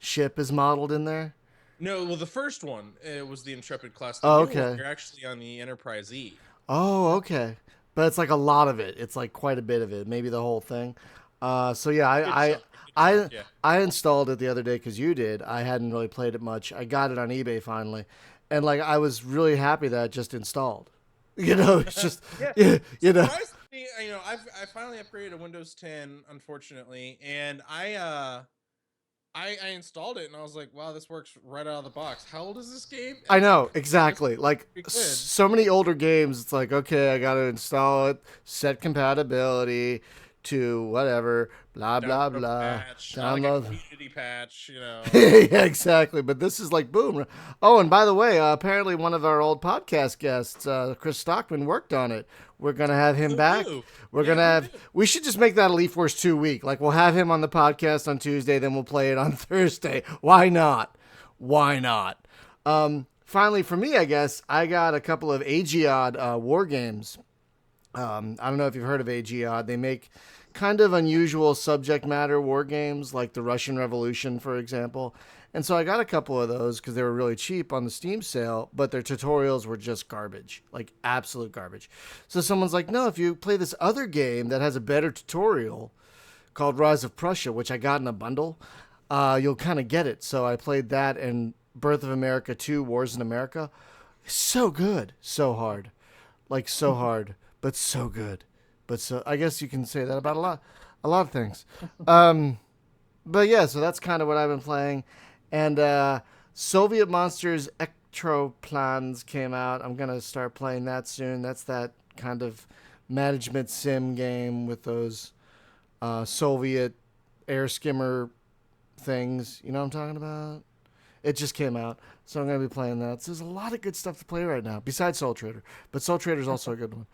B: ship is modeled in there.
A: no, well, the first one, it was the Intrepid class. The
B: Oh,
A: new one,
B: okay.
A: you're actually on the Enterprise E.
B: Oh, okay. But it's like a lot of it. It's like quite a bit of it, maybe the whole thing. So yeah,
A: Good chunk, a good chunk,
B: I
A: yeah.
B: I installed it the other day because you did. I hadn't really played it much. I got it on eBay finally, and like I was really happy that it just installed. It's just
A: Yeah,
B: you know.
A: surprisingly, I finally upgraded to Windows 10, unfortunately, and I installed it and I was like, wow, this works right out of the box. How old is this game? And
B: I
A: it's like,
B: know exactly. Like
A: pretty good.
B: so many older games, it's like okay, I gotta install it, set compatibility to whatever, blah blah
A: Download a
B: blah,
A: patch, not like a
B: download.
A: community patch,
B: Yeah, exactly. But this is like boom. Oh, and by the way, apparently one of our old podcast guests, Chris Stockman, worked on it. We're gonna have him
A: Who
B: back.
A: knew?
B: We're
A: Yeah,
B: gonna
A: who
B: have.
A: knew?
B: We should just make that Elite Force 2 week. Like we'll have him on the podcast on Tuesday, then we'll play it on Thursday. Why not? Why not? Finally, for me, I guess I got a couple of Ageod war games. I don't know if you've heard of Ageod. They make kind of unusual subject matter war games, like the Russian Revolution, for example. And so I got a couple of those because they were really cheap on the Steam sale, but their tutorials were just garbage, like absolute garbage. So someone's like, no, if you play this other game that has a better tutorial called Rise of Prussia, which I got in a bundle, you'll kind of get it. So I played that and Birth of America 2, Wars in America. So good, so hard. Like so hard, but so good. But so I guess you can say that about a lot of things. But yeah, so that's kind of what I've been playing. And Soviet Monsters Ectroplans came out. I'm gonna start playing that soon. That's that kind of management sim game with those Soviet air skimmer things. You know what I'm talking about? It just came out, so I'm gonna be playing that. So there's a lot of good stuff to play right now, besides Soul Trader. But Soul Trader is also a good one.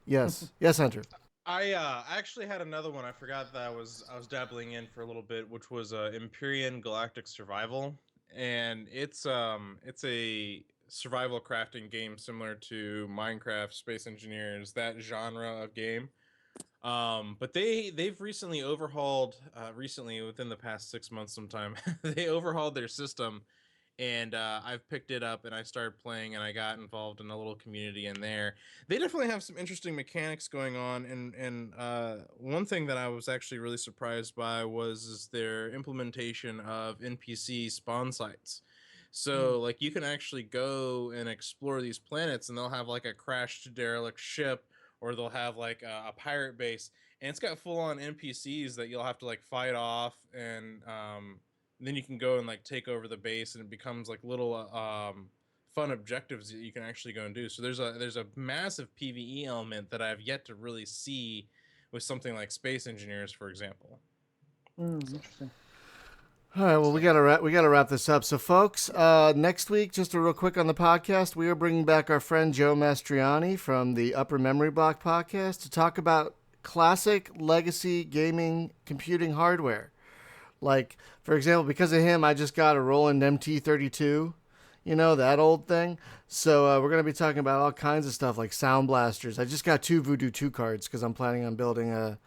B: Yes, yes, Hunter.
A: I actually had another one. I forgot that I was dabbling in for a little bit, which was Empyrean Galactic Survival, and it's a survival crafting game similar to Minecraft, Space Engineers, that genre of game. But they've recently overhauled, recently within the past 6 months, sometime they overhauled their system, and I've picked it up and I started playing and I got involved in a little community in there. They definitely have some interesting mechanics going on, and one thing that I was actually really surprised by was is their implementation of NPC spawn sites. So like you can actually go and explore these planets and they'll have like a crashed derelict ship or they'll have like a pirate base, and it's got full on NPCs that you'll have to like fight off, and then you can go and like take over the base, and it becomes like little fun objectives that you can actually go and do. So there's a massive PvE element that I've yet to really see with something like Space Engineers, for example.
C: Interesting.
B: All right, well, we gotta wrap this up. So, folks, next week, just a real quick on the podcast, we are bringing back our friend Joe Mastriani from the Upper Memory Block podcast to talk about classic legacy gaming computing hardware. Like, for example, because of him, I just got a Roland MT32, you know, that old thing. So we're going to be talking about all kinds of stuff like sound blasters. I just got 2 Voodoo 2 cards because I'm planning on building a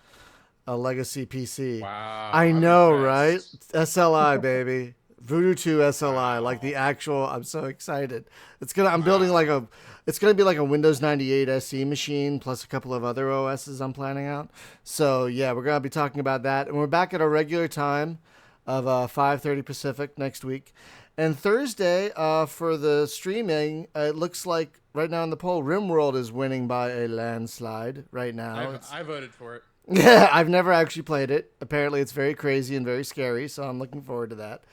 B: legacy PC.
A: Wow.
B: I know, right? SLI, baby. Voodoo 2 SLI, like the actual. I'm so excited. It's gonna be like a Windows 98 SE machine plus a couple of other OSs I'm planning out. So yeah, we're gonna be talking about that, and we're back at our regular time of 5:30 Pacific next week. And Thursday, for the streaming, it looks like right now in the poll, RimWorld is winning by a landslide right now.
A: I voted for it.
B: Yeah, I've never actually played it. Apparently, it's very crazy and very scary, so I'm looking forward to that.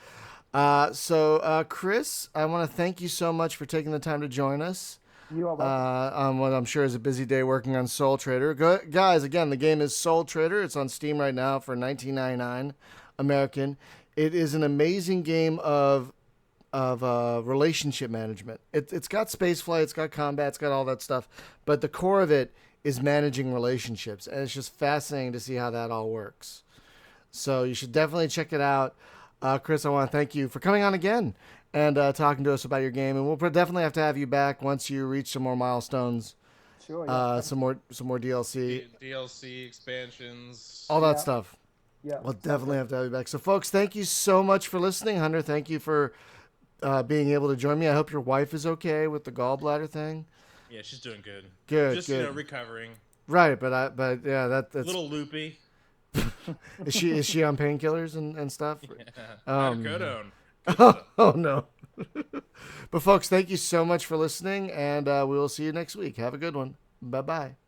B: So, Chris, I want to thank you so much for taking the time to join us.
C: You are welcome.
B: On what I'm sure is a busy day working on Soul Trader. Guys, again, the game is Soul Trader. It's on Steam right now for $19.99 American. It is an amazing game of relationship management. It's got spaceflight, it's got combat, it's got all that stuff, but the core of it is managing relationships, and it's just fascinating to see how that all works. So you should definitely check it out. Chris, I want to thank you for coming on again and talking to us about your game, and we'll definitely have to have you back once you reach some more milestones.
C: Sure. Yeah.
B: Some more DLC.
A: DLC expansions.
B: All that stuff.
C: Yeah.
B: We'll definitely have to have you back. So, folks, thank you so much for listening. Hunter, thank you for being able to join me. I hope your wife is okay with the gallbladder thing.
A: Yeah, she's doing good.
B: Good,
A: just
B: good.
A: Recovering.
B: Right, but yeah, that's
A: a little loopy.
B: Is she on painkillers and stuff?
A: Yeah. Codone.
B: Oh no. But folks, thank you so much for listening, and we will see you next week. Have a good one. Bye bye.